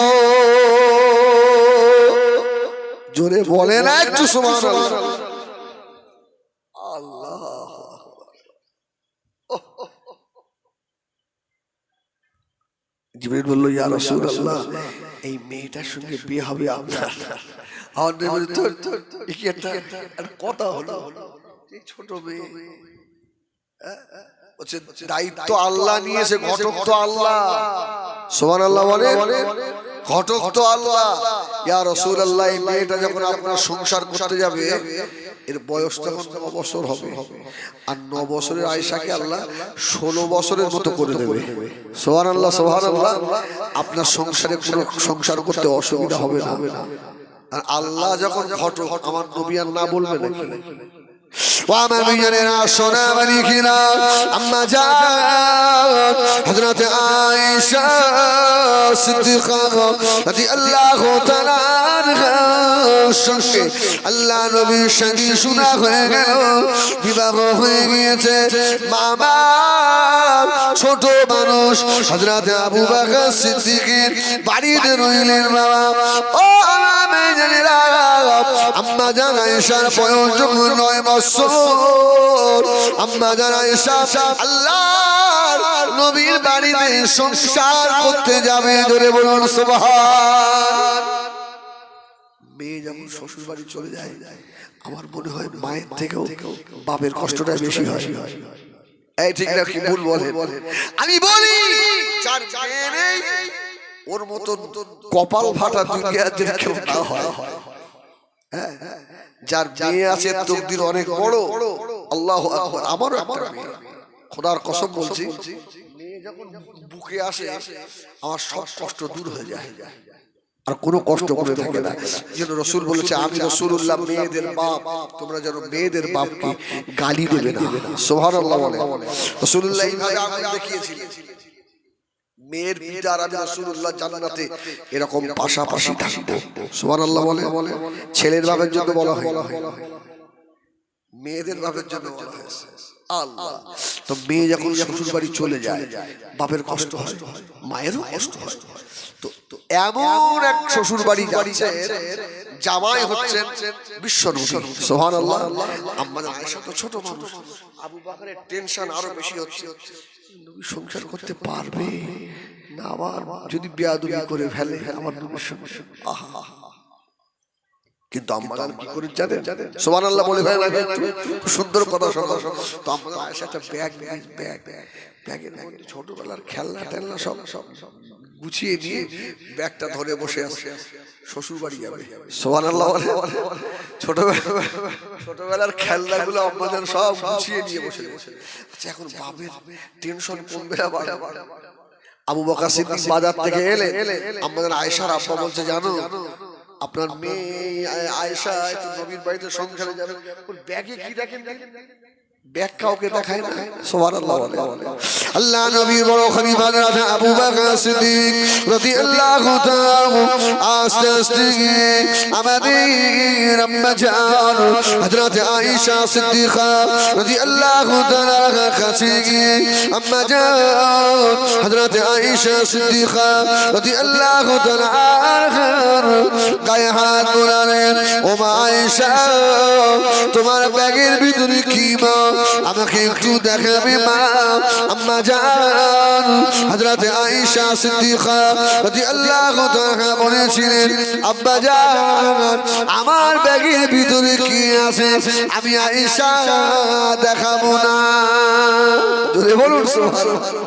জোরে বলে না একটু সুবহানাল্লাহ। আল্লাহ। জিবরিল বলল, ইয়া রাসূলুল্লাহ, এই মেয়েটার সঙ্গে বিয়ে হবে আপনার? আমার নবী বলল, কি একটা কথা হলো, এই ছোট মেয়ে, দায়িত্ব আল্লাহ নিয়েছে, ঘটক তো আল্লাহ। সুবহানাল্লাহ বলে, ঘটক তো আল্লাহ। ইয়া রাসূলুল্লাহ, এই মেয়েটা যখন আপনার সংসার করতে যাবে, এর বয়স তখন 9 বছর হবে, আর 9 বছরের আয়েশাকে আল্লাহ 16 বছরের মতো করে দেবে। সুবহানাল্লাহ, সুবহানাল্লাহ। আপনার সংসারে কোনো সংসার করতে অসুবিধা হবে না। আর আল্লাহ যখন ঘটক, আমার নবী আর না বলবে নাকি? وما بيننا صنع ملكنا أما جاء حضرت عائشة صديقة رضي الله تعالى عنها সঙ্গে আল্লাহ নবীর সঙ্গে শোনা হয়ে গেল, বিবাহ হয়ে গিয়েছে। মামা ছোট মানুষ হযরত আবু বকর সিদ্দিকের বাড়িতে রইলেন। বাবা, ও আমি জানিরা, আম্মা জান আয়েশার বয়স যখন 9 বছর, আম্মা জান আয়েশা আল্লাহর নবীর বাড়িতে সংসার করতে যাবে। জোরে বলুন সুবহান। মেয়ে যখন শ্বশুর বাড়ি চলে যায়, আমার মনে হয় মায়ের থেকেও বাপের কষ্টটা বেশি হয়। এই ঠিক না কি ভুল বলে? আমি বলি, যার মেয়ে নেই ওর মতন কপাল ফাটা দুনিয়ার যে কেউ না হয়। যার মেয়ে আছে তকদির অনেক বড়। আল্লাহু আকবার। আমারও একটা মেয়ে, খোদার কসম বলছি, মেয়ে যখন বুকে আসে আমার সব কষ্ট দূর হয়ে যায়, আর কোনো কষ্ট করে থাকে না। যেন রাসূল বলেছে, আমি রাসূলুল্লাহ মেয়েদের বাপ, তোমরা যেন মেয়েদের বাপকে গালি দেবে না। সুবহানাল্লাহ বলে। রাসূলুল্লাহ এইভাবে আগুন দেখিয়েছিলেন, মেয়ের পিতা আর আমি রাসূলুল্লাহ জান্নাতে এরকম পাশাপাশি থাকবো। সুবহানাল্লাহ বলে। ছেলের বাপের জন্য বলা হয়, মেয়েদের বাপের জন্য বলা হয়েছে। আল্লাহ। তো মেয়ে যখন শ্বশুর বাড়ি চলে যায়, বাপের কষ্ট হয়, মায়েরও কষ্ট হয়। তো এমন এক শ্বশুর বাড়ি যাচ্ছে, জামাই হচ্ছেন বিশ্বনবী। সুবহানাল্লাহ। আম্মা আয়েশা তো ছোট মানুষ, আবু বকরের টেনশন আরো বেশি হচ্ছে, নবী সংসার করতে পারবে না, আবার যদি বেয়াদবি করে ফেলে আমার নবীর সঙ্গে। আহা, কিন্তু আম্মা জান কি করে জানেন? সুবহানাল্লাহ বলে ভাই, একটু সুন্দর কথা শোনো। তো আম্মা আয়েশা একটা ব্যাগের মধ্যে ছোটবেলার খেলনা টেলনা সব গুছিয়ে নিয়ে ব্যাগটা ধরে বসে আছে, শ্বশুর বাড়ি যাবে। সুবহানাল্লাহ বলে। ছোটবেলার খেলনাগুলো আম্মা জান সব গুছিয়ে নিয়ে বসে। আচ্ছা, এখন বাপের টেনশন কমবে না? আবু বকর সিদ্দিক বাজার থেকে এলে আম্মা জান আয়েশার আব্বা বলছে, জানো আপনার মেয়ে আয়েশা একটু নবীর বাড়িতে সংসারে যাবে, ওর ব্যাগে কি দেখেন? ব্যাগ কাউকে দেখায় না। সুবহানাল্লাহ বলে। আল্লাহ নবীর বড় খলিফা হযরত আবু বকর সিদ্দিক রাদিয়াল্লাহু তাআলা আস্তে আস্তে আমাদের আম্মা জান হযরত আয়েশা সিদ্দিকা রাদিয়াল্লাহু তাআলা কাছে গিয়ে, আম্মা জান হযরত আয়েশা সিদ্দিকা রাদিয়াল্লাহু তাআলা গায়ে হাত বুলালেন। ও মা আয়েশা, তোমার ব্যাগের ভিতরে কি মা, আমাকে একটু দেখাবে মা? আম্মা জান হযরত আয়েশা সিদ্দিকা রাদিয়াল্লাহু তাআলা বলেছিলেন, আব্বা জান, আমার ব্যাগের ভিতরে কি আছে আমি আয়েশা দেখাবো না? জোরে বলুন সুবহানাল্লাহ।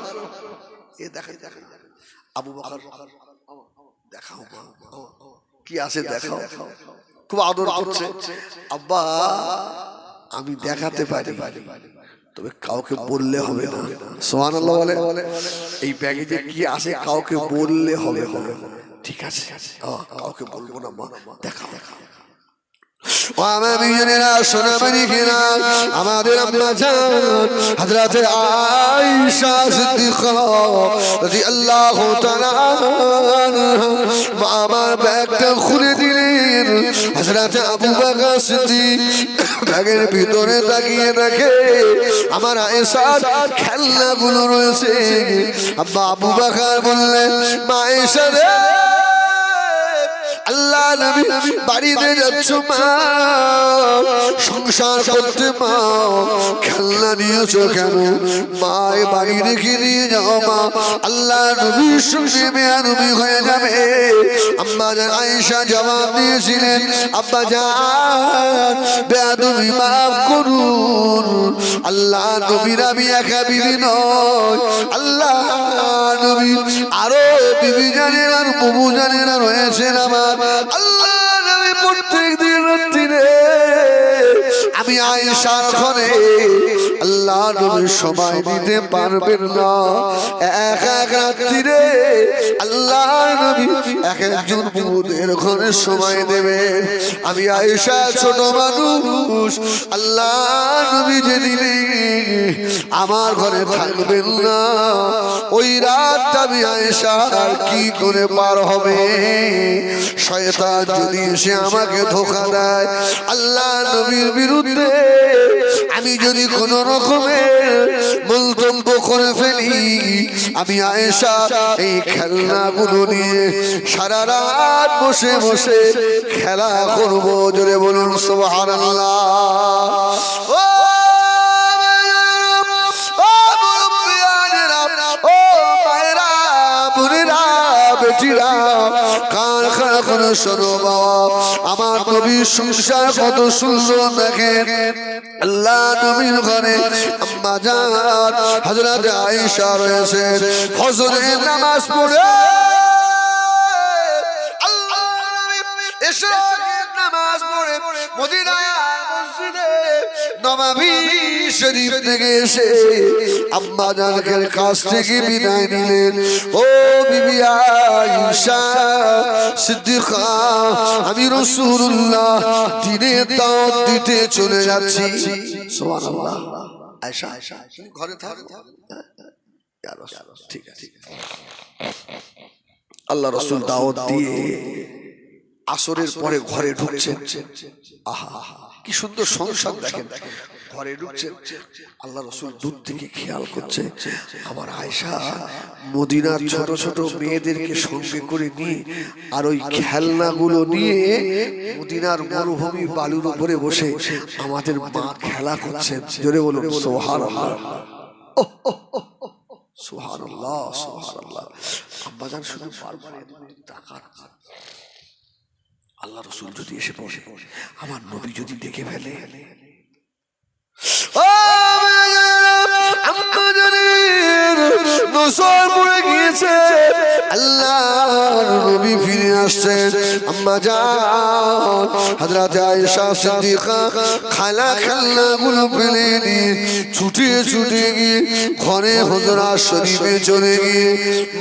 এ দেখাই আবু বকর, দেখাও মা, কি আছে দেখাও। খুব আদর করছে। আব্বা, আমি দেখাতে পারি, তবে কাউকে বললে হবে না। সুবহানাল্লাহ বলে। এই ব্যাগে যে কি আছে কাউকে বললে হবে না। ঠিক আছে, কাউকে বলবো না মা, দেখাও। আমাদের আম্মা জান হযরত আয়েশা সিদ্দিকা রাদিয়াল্লাহু তাআলা আমার ব্যাগটা খুলে দিলেন। হযরত আবু বকর সিদ্দিক ব্যাগের ভিতরে তাকিয়ে দেখে আমার আয়েশার খেলনাগুলো রয়েছে। আব্বা আবু বকর বললেন, মা আয়েশা রে, আল্লাহ নবী বাড়িতে যাচ্ছ মা, সংসার করতে মা, খেলনা নিয়েছো কেন মা, বাড়ি রেখে নিয়ে যাও মা, আল্লাহ নবীর সঙ্গে বেয়াদবি হয়ে যাবে। আম্মা জান আয়েশা জবাব দিয়েছিলেন, আব্বা জান বেয়াদবি মাফ করুন, আল্লাহ নবীর আমি একা বিবি নয়, আল্লাহ নবী আরো বিবি জানেন আর বুবু জানেন আর রয়েছেন আমার। আল্লাহ নবী প্রত্যেক দিন রাত্রিরে আমি আয়েশার ঘরে আল্লাহ নবী সময় দিতে পারবেন না, এক এক রাত্রিরে আল্লাহ নবী এক একজন বুবুদের ঘরে সময় দেবেন। আমি আয়েশা ছোট মানুষ, আল্লাহ নবী যেদিনে আমার ঘরে থাকবেন না, ওই রাতটা আমি আয়েশা আর কি করে পার হবে। শয়তান যদি এসে আমাকে ধোঁকা দেয়, আল্লাহ নবীর বিরুদ্ধে আমি যদি কোন রকমের মন্তব্য করে ফেলি, আমি আয়েশা এই খেলনাগুলো নিয়ে সারা রাত বসে বসে খেলা করবো। জোরে বলুন সুবহানাল্লাহ। আমার নবীর সংসার কত সুন্দর দেখেন। আল্লাহ নবীর ঘরে আম্মা জান হযরত আয়েশা রয়েছে, ফজরের নামাজ পড়ে আল্লাহ নবী ইশরাকের নামাজ পড়ে মদিনায় মসজিদে নববী শরীফ থেকে এসে আম্মা জানের কাছ থেকে বিদায় নিলেন। ও বিবি আয়েশা সিদ্দিকা, আমি রাসূলুল্লাহ দ্বীনের দাওয়াত দিতে চলে যাচ্ছি। সুবহানাল্লাহ। আয়েশা তুমি ঘরে থাকো, ইয়া রাসূল। ঠিক আছে। আল্লাহ রাসূল দাওয়াত দিয়ে আসরের পরে ঘরে ঢুকছেন। আহা কি সুন্দর সংসার দেখেন। ঘরে ঢুকছেন, আল্লাহ রাসূল দূর থেকে খেয়াল করছে আমার আয়েশা মদিনার ছোট ছোট মেয়েদেরকে সঙ্গে করে নিয়ে আর ওই খেলনাগুলো নিয়ে মদিনার মরুভূমি বালুর উপরে বসে আমাদের মা খেলা করছেন। জোরে বলুন সুবহানাল্লাহ। সুবহানাল্লাহ সুবহানাল্লাহ। আব্বাজান শুধু বারবার তাকাচ্ছে, আল্লাহ রাসূল যদি এসে বসে, আমার নবী যদি দেখে ফেলে, আল্লাহর নবী ফিরে আসছেন। আম্মা জান হযরত আয়েশা সিদ্দিকা খেলনাগুলো ফেলে দিয়ে ছুটে ছুটে গিয়ে ঘরে হুজরা শরীফে চলে গিয়ে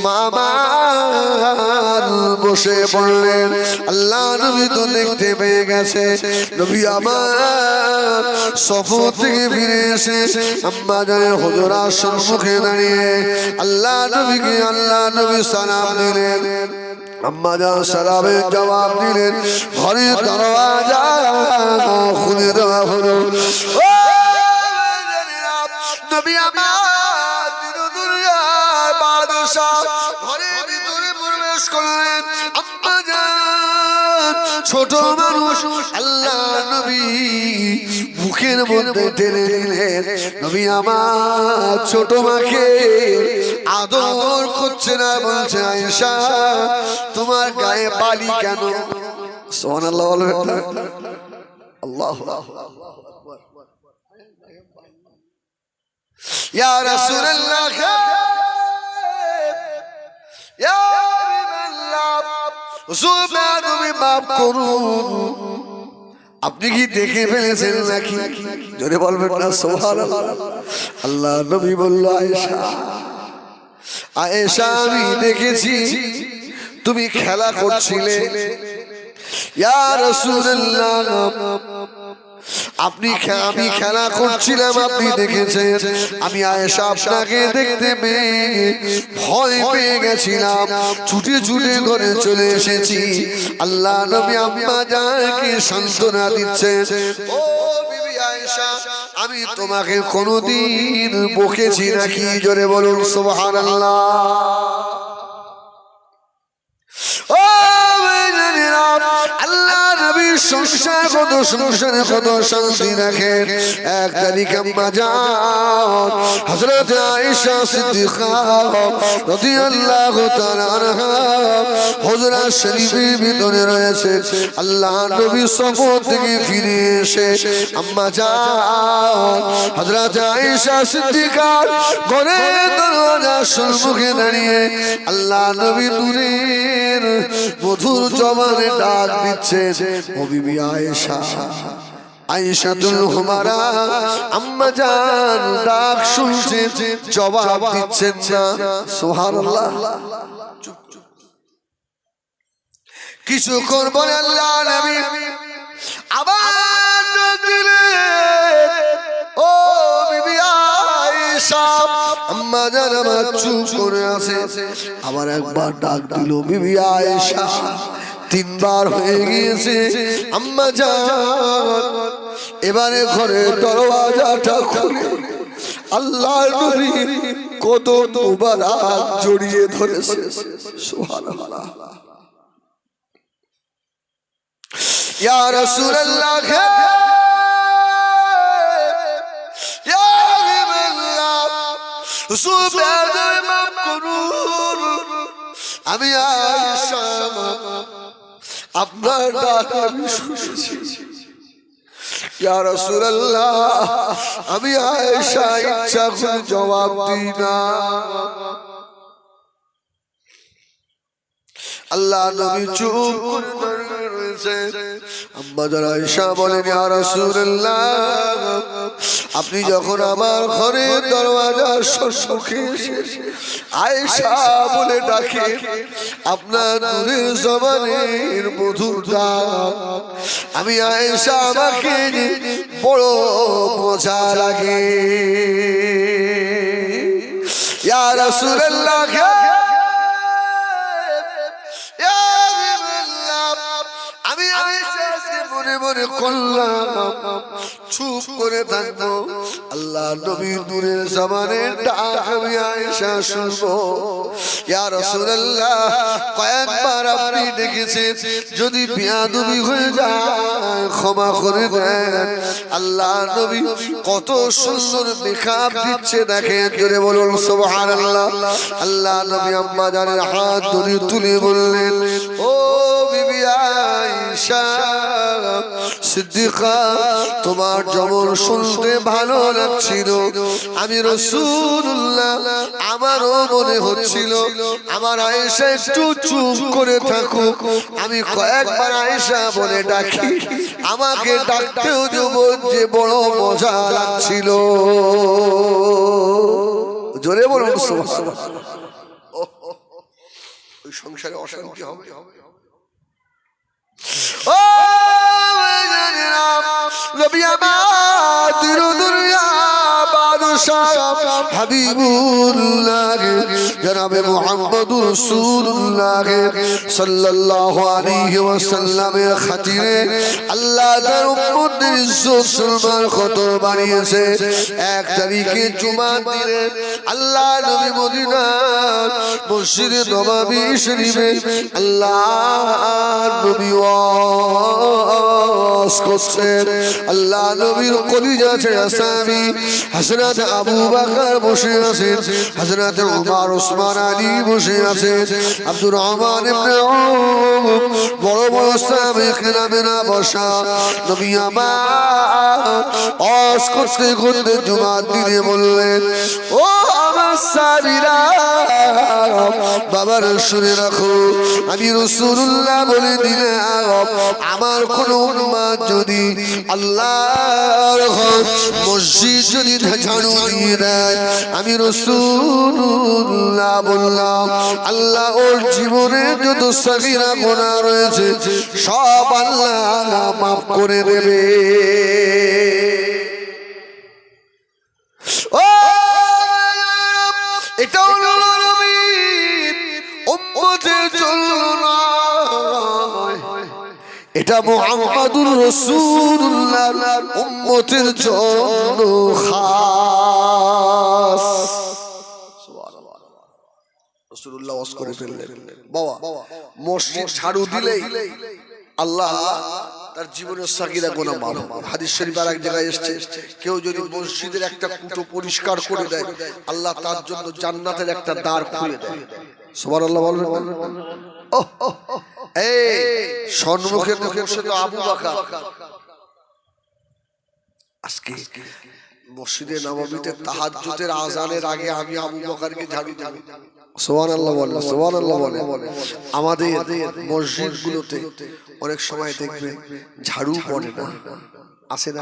মামার বসে পড়লেন। আল্লাহ নবী তো দেখতে পেয়ে গেছে, নবী আমার সফর থেকে ফিরে এসে আম্মা জানের হুজরার সম্মুখে দাঁড়িয়ে আল্লাহ নবীকে আল্লাহ নবী সালাম দিলেন। আম্মা জান সালামের জবাব দিলেন, ঘরের দরওয়াজা খুলে দেওয়া হলো। নবী আমার দুনিয়ার বাদশা ঘরের ভিতরে প্রবেশ করলেন। আম্মা জান ছোট মানুষ, আল্লাহ নবী মুখের মধ্যে টেনে নিলেন। নবী আমার ছোট মাকে আদর করছে না, বলছে আয়েশা তোমার গায়ে বালি কেন? সুবহানাল্লাহ বলবেন না? আল্লাহু আকবার। ইয়া রাসূলুল্লাহ, ইয়া হাবিবাল্লাহ, হুজুর তুমি মাফ করুন, আপনি কি দেখে ফেলেছেন নাকি? জোরে বলবেন না সুবহানাল্লাহ। আল্লাহ নবী বলল, আয়েশা আয়েশা আমি দেখেছি তুমি খেলা করছিলে। ইয়া রাসূলুল্লাহ, আমি খেলা করছিলাম, আপনি দেখেছেন। আমি আয়েশা আপনাকে দেখতে পেয়ে ভয় পেয়ে গেছিলাম, ছুটে ছুটে ঘরে চলে এসেছি। আল্লাহ নবী আম্মা জানকে সান্ত্বনা দিচ্ছেন, ও বিবি আয়েশা আমি তোমাকে কোনোদিন বকেছি নাকি? জোরে বলুন সুবহানাল্লাহ। ও সংসার কত সংসারে কত শান্তি রাখেন। এক তারিখ আম্মা জান হযরত আয়েশা সিদ্দিকা রাদিয়াল্লাহু তাআলা আনহা হুজরা শরীফের ভিতরে রয়েছে। আল্লাহ নবী সফর থেকে ফিরে এসে আম্মা জান হযরত আয়েশা সিদ্দিকা ঘরের দরজার সম্মুখে দাঁড়িয়ে আল্লাহ নবী নূরের মধুর জবানে ডাক দিচ্ছেন, ও বিবি আয়েশা, আয়েশাতুল হুমারা আম্মা জান ডাক শুনছে, জবাব দিচ্ছেন না। সুবহানাল্লাহ। কিছু করব না, আল্লাহ নবী আবার ডাক দিলেন, ও বিবি আয়েশা। আম্মা জান আমার চুপ করে আছে, আবার একবার ডাক দিল, বিবি আয়েশা। তিনবার হয়ে গিয়েছে। আম্মা জান এবারে ঘরের দরওয়াজাটা খুলে আল্লাহর নবী কত মুবারক জড়িয়ে ধরেছে। সুবহানাল্লাহ। ইয়া রাসূলুল্লাহ, ইয়া হাবিবাল্লাহ, সুবহানাল্লাহ, মাফ করুন, আমি আয়েশা আপনার ডাক আমি শুনেছি। ইয়া রাসূলুল্লাহ, আমি আয়েশা ইচ্ছা করে জবাব দিই না। আল্লাহ নবী চুপ করে দাঁড়িয়ে রয়েছে। আম্মা জান আয়েশা বলেন, ইয়া রাসূলুল্লাহ, আপনি যখন আমার ঘরের দরওয়াজার সম্মুখে আয়েশা বলে ডাকে, আপনার নূরের জবানের মধুর ডাক আমি আয়েশা আমাকে বড় মজা লাগে। ইয়া রাসূলুল্লাহ, আমি আয়েশাকে মনে মনে করলাম চুপ করে থাকবো, আল্লাহ নবীর নূরের জবানের ডাক আমি আয়েশা শুনবো। ইয়া রাসূলুল্লাহ, কয়েকবার আপনি দেখেছেন, যদি বেয়াদবি হয়ে যায় ক্ষমা করে দেন। আল্লাহ নবী কত সুন্দর মেকআপ দিচ্ছে দেখেন, জোরে বলুন সুবহানাল্লাহ। আল্লাহ নবী আম্মা জানের হাত ধরে তুলে বললেন, ও বিবি আয়েশা সিদ্দিকা, তোমার যেমন শুনতে ভালো লাগছিল, আমি রাসূলুল্লাহ আমারও মনে হচ্ছিল আমার আয়েশা একটু চুপ করে থাকুক, আমি কয়েকবার আয়েশা বলে ডাকি, আমাকে ডাকতেও যে বড় মজা লাগছিল। জোরে বলুন সুবহানাল্লাহ। ওই সংসারে অশান্তি হবে। ও নবী আমার দুনিয়া বাদশাহ হাবিবুল্লাহ জনাবে মুহাম্মদুর রাসূলুল্লাহ সাল্লাল্লাহু আলাইহি ওয়াসাল্লামের খাতিরে আল্লাহ তার উম্মতের ইজ্জত সম্মান কত বাড়িয়েছে। এক তারিখে জুমার দিনে আল্লাহ নবী মদিনার মসজিদে নববী শরীফে আল্লাহর নবী ওয়াজ করছেন। আল্লাহ নবীর কলিজা ছেড়া সাহাবী হযরত আবু বকর বসে আছেন, হযরত উমর ওসমান আলী বসে আছেন, আব্দুর রহমান ইবনে আউফ বড় বড় সাহাবী কেরামেরা বসা। নবী আমার ওয়াজ করতে করতে জুমার দিনে বললেন, ও আমার সাহাবীরা, বাবার শুনে রাখো, আমি রাসূলুল্লাহ বলে দিলাম, আমার কোন উম্মত যদি আল্লাহর ঘর মসজিদ যদি ঝাড়ু দিয়ে দেয়, আমি রাসূলুল্লাহ বললাম আল্লাহ ওর জীবনে যত সাগীরা গুনাহ রয়েছে সব আল্লাহ মাফ করে দেবে। ও এটা হলো নবীর উম্মতের জন্য নয়, এটা মুহাম্মাদুর রাসূলুল্লাহর উম্মতের জন্য খাস। সুবহানাল্লাহ। রাসূলুল্লাহ ওয়াজ করে ফেললেন, বাবা মসজিদ ঝাড়ু দিলেই আল্লাহ তার জীবনের সাগীরা গুনাহ মাফ হবে। হাদিস শরীফ আর এক জায়গায় এসেছে, কেউ যদি মসজিদের একটা কুটো পরিষ্কার করে দেয়, আল্লাহ তার জন্য জান্নাতের একটা দ্বার খুলে দেয়। সুবহানাল্লাহ বলবেন। এই সম্মুখে বসে তো আবু বকর, আজকে মসজিদে নববীতে তাহাজ্জুদের আযানের আগে আমি আবু বকরকে ঝাড়ু দেব। সুবহানাল্লাহ বলেন, সুবহানাল্লাহ বলেন। আমাদের মসজিদগুলোতে অনেক সময় দেখবেন ঝাড়ু পড়ে না, আসে না,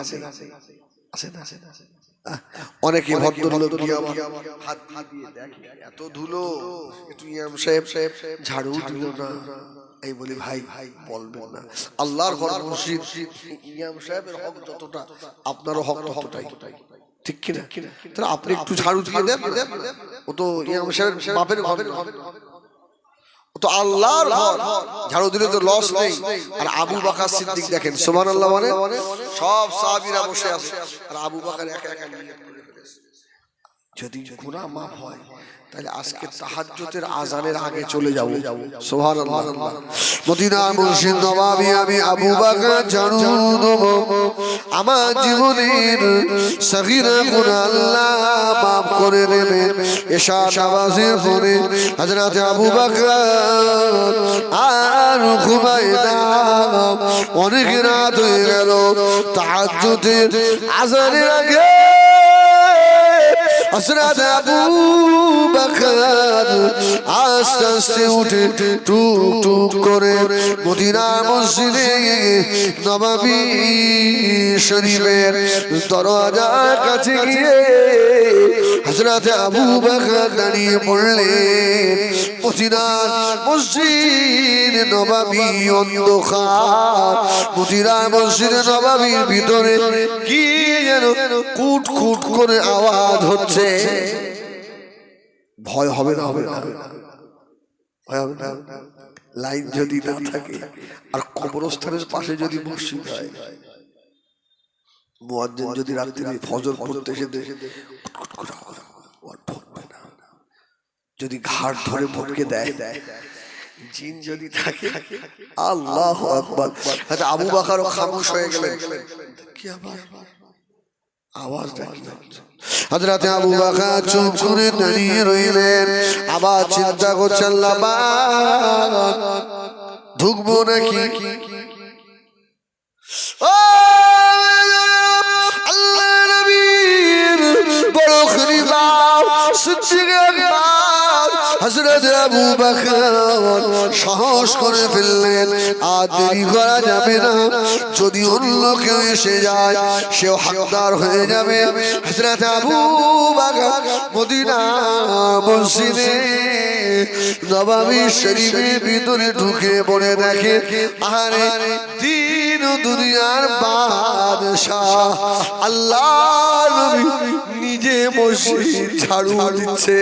আসে না। অনেকে ভদ্রলোক গিয়ে আমার হাত দিয়ে দেখে এত ধুলো, একটু ইমাম সাহেব ঝাড়ু দিল না। এই বলি ভাই বলবেন না, আল্লাহর ঘর মসজিদ, ইমাম সাহেবের হক যতটা আপনারও হক ততটাই, ঠিক কিনা? তাহলে আপনি একটু ঝাড়ু দিয়ে দেন, ও তো ইমাম সাহেবের বাপের ঘর, ও তো আল্লাহর ঘর, ঝাড়ু দিলে তো লস নেই। আর আবু বকর সিদ্দিক দেখেন, সুবহানাল্লাহ বলেন, সব সাহাবীরা বসে আছে আর আবু বকর একা একা নিয়ত করে ফেলেছে, যদি গুনাহ মাফ হয় তাহলে আজকে তাহাজ্জুদের আযানের আগে চলে যাব। সুবহানাল্লাহ। মদিনার মসজিদ নববী আমি আবু বকর ঝাড়ু দেব, আমার জীবনের সগীরা গুনাহ আল্লাহ মাফ করে দেবেন। এশা নামাজের পরে হযরত আবু বকর আর ঘুমায় না, অনেক রাত হয়ে গেল, তাহাজ্জুদের আযানের আগে হযরত আবু বকর আস্তে আস্তে উঠে টুক টুক করে মদিনার মসজিদে নববী শরীফের দরজার কাছে গিয়ে হযরত আবু বকর দাঁড়িয়ে পড়লেন। মদিনার মসজিদ নববী অন্ধকার, মদিনার মসজিদ নববীর ভিতরে কি যেন কুট কুট করে আওয়াজ হচ্ছে। ভয় হবে না? হবে না? ভয় হবে না? লাইন যদি না থাকে আর কবরস্থানের পাশে যদি মসজিদ হয়, মুয়াজ্জিন যদি রাত্রে ফজর পড়তে এসে যদি ঘাট ধরে ভটকে দেয়, জিন যদি থাকে, আল্লাহু আকবার। আচ্ছা, আবু বকরও খামোশ হয়ে গেলেন, কি আওয়াজটা কি? হযরত আবু বকর চুপ করে দাঁড়িয়ে রইলেন, আবার চিন্তা করছেন ঢুকবো নাকি। আল্লাহ নবীর বড় খলিফা সিদ্দিক আকবর হযরত আবু বকর সাহস করে ফেললেন, আর দেরি করা যাবে না, যদি অন্য কেউ এসে যায় সেও হকদার হয়ে যাবে। হযরত আবু বকর মদিনা মসজিদে নববী শরীফের ভিতরে ঢুকে পড়ে দেখে, আরে দিন ও দুনিয়ার বাদশাহ আল্লাহর নবী নিজে মসজিদ ঝাড়ু দিচ্ছে।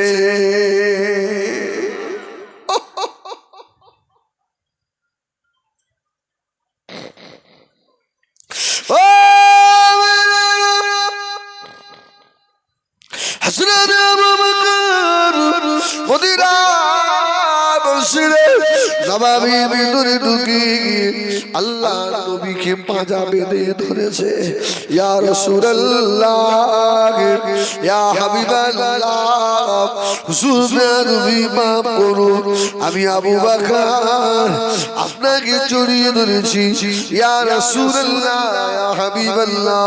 হযরত আবু বকর মদিনা মসজিদে নববীর ভিতরে ঢুকে আল্লাহ নবীকে পাঁজা বেঁধে ধরেছে। ইয়া রাসূলুল্লাহ, ইয়া হাবিবাল্লাহ, হুজুর নবী মাফ করুন, আমি আবু বকর আপনাকে জড়িয়ে ধরেছি। ইয়া রাসূলুল্লাহ, ইয়া হাবিবাল্লাহ,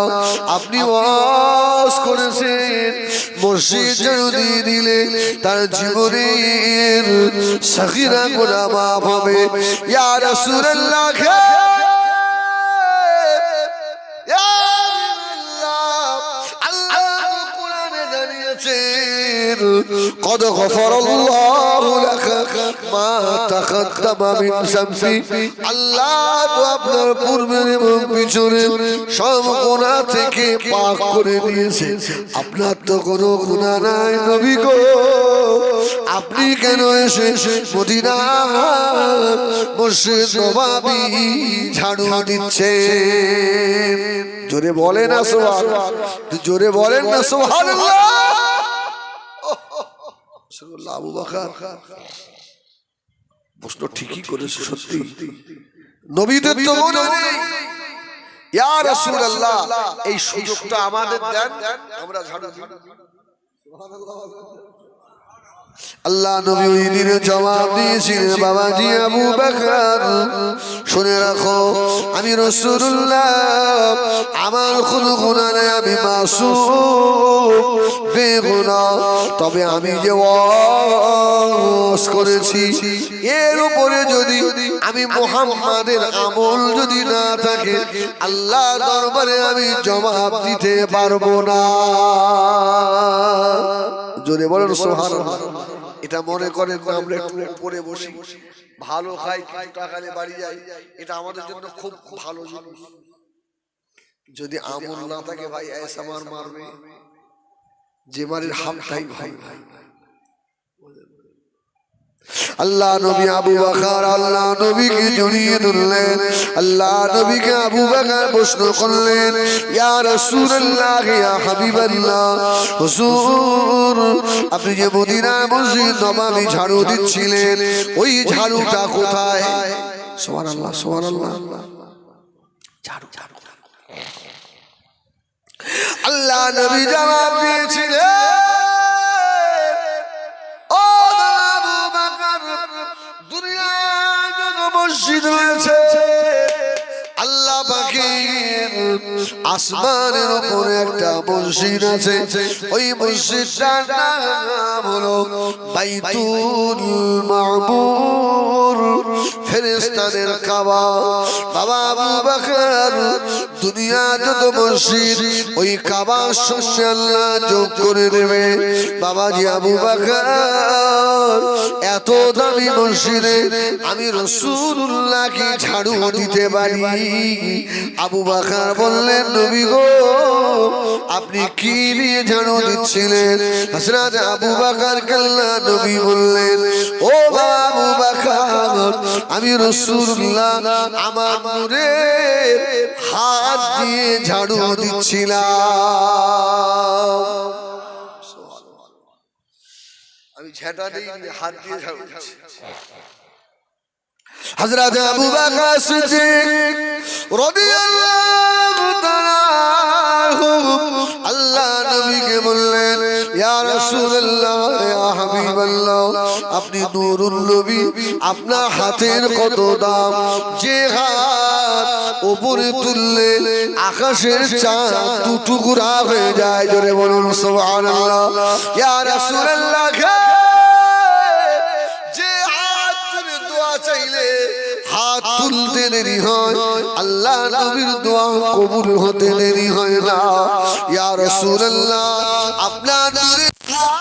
আপনি ওয়াজ করেছেন মসজিদ ঝাড়ু দিয়ে দিলে তার জীবনের সগীরা গুনাহ মাফ হবে। ইয়া রাসূলুল্লাহ, আল্লাহ কোরআনে জানিয়েছেন, قد غفر الله لك ما تقدم من ذنبك, আল্লাহ তো আপনার পূর্বের এবং পিছনের সব গুনাহ থেকে পাক করে দিয়েছে, আপনার তো কোনো গুনাহ নাই। নবী গো, আপনি কেন এসে মদিনা মসজিদ নববী ঝাড়ু দিচ্ছেন? জোরে বলেন না সুবহানাল্লাহ, জোরে বলেন না সুবহানাল্লাহ। আবু বকর প্রশ্ন ঠিকই করেছে, সত্যি নবীদের তো মনে নেই, ইয়া রাসূলুল্লাহ এই সুযোগটা আমাদের দেন, আমরা ঝাড়ু দিই। সুবহানাল্লাহ। আল্লাহ নবী ওই দিনে জবাব দিয়েছিলেন, বাবাজি আবু বকর শুনে রাখো, আমি রাসূলুল্লাহ, আমার কোনো গুনাহ নেই, আমি মাসুম বেগুনাহ, তবে আমি যে ওয়াজ করেছি এর উপরে যদি আমি মুহাম্মাদের আমল যদি না থাকে, আল্লাহ দরবারে আমি জবাব দিতে পারবো না। জোরে বলেন সুবহানাল্লাহ। এটা মনে করেন না আমরা একটু উপরে বসি, ভালো খাই, টাকা নিয়ে বাড়ি যাই, এটা আমাদের জন্য খুব ভালো জিনিস। যদি আমল না থাকে ভাই এসা মার মারবে, যে মারের হামটাই ভাই। আল্লাহ নবী আবু বকর আল্লাহ নবীকে জড়িয়ে ধরলেন, আল্লাহ নবীকে আবু বকর প্রশ্ন করলেন, ইয়া রাসূলুল্লাহ, ইয়া হাবিবাল্লাহ, হুজুর আপনি যে মদিনার মসজিদ নববী ঝাড়ু দিচ্ছিলেন, ওই ঝাড়ুটা কোথায়? সুবহানাল্লাহ সুবহানাল্লাহ। ঝাড়ু ঝাড়ু। আল্লাহ নবী জবাব দিয়েছিলেন, মসজিদ রয়েছে আল্লাহ পাকের আসমানের উপরে একটা মসজিদ আছে, ওই মসজিদটার নাম হলো বাইতুল মামুর, ফেরেশতাদের কাবা। বাবা আবু বকর দুনিয়া যত মসজিদ ওই কাবার সঙ্গে আল্লাহ যোগ করে দেবে। বাবাজি আবু বকর এত দামি মসজিদে আমি রাসূলুল্লাহকে ঝাড়ু দিতে পারি? আবু বকর বললেন, নবী গো আপনি কি নিয়ে ঝাড়ু দিচ্ছিলেন? হযরত আবু বকর আল্লাহ নবী বললেন, ও আবু বকর আমি রাসূলুল্লাহ আমার নূরের হাত দিয়ে ঝাড়ু দিচ্ছিলাম। আমি ঝাঁটা দিই, হাত দিয়ে ঝাড়ু দিচ্ছি। হযরত আবু বকর সিদ্দিক রাদিয়াল্লাহু তাআলা আল্লাহ নবীকে বললেন, ইয়া রাসূলুল্লাহ, ইয়া হাবিবাল্লাহ, আপনি নূরুল নবী, আপনার হাতের কত দাম, যে হাত উপরে তুললে আকাশের চাঁদ টুকরা হয়ে যায়। জোরে বলুন সুবহানাল্লাহ। ইয়া রাসূলুল্লাহ, যে হাত তুলে দোয়া চাইলে হাত তুলতে দেরি হয়, আল্লাহ নবীর দোয়া কবুল হতে দেরি হয় না। ইয়া রাসূলুল্লাহ, আপনার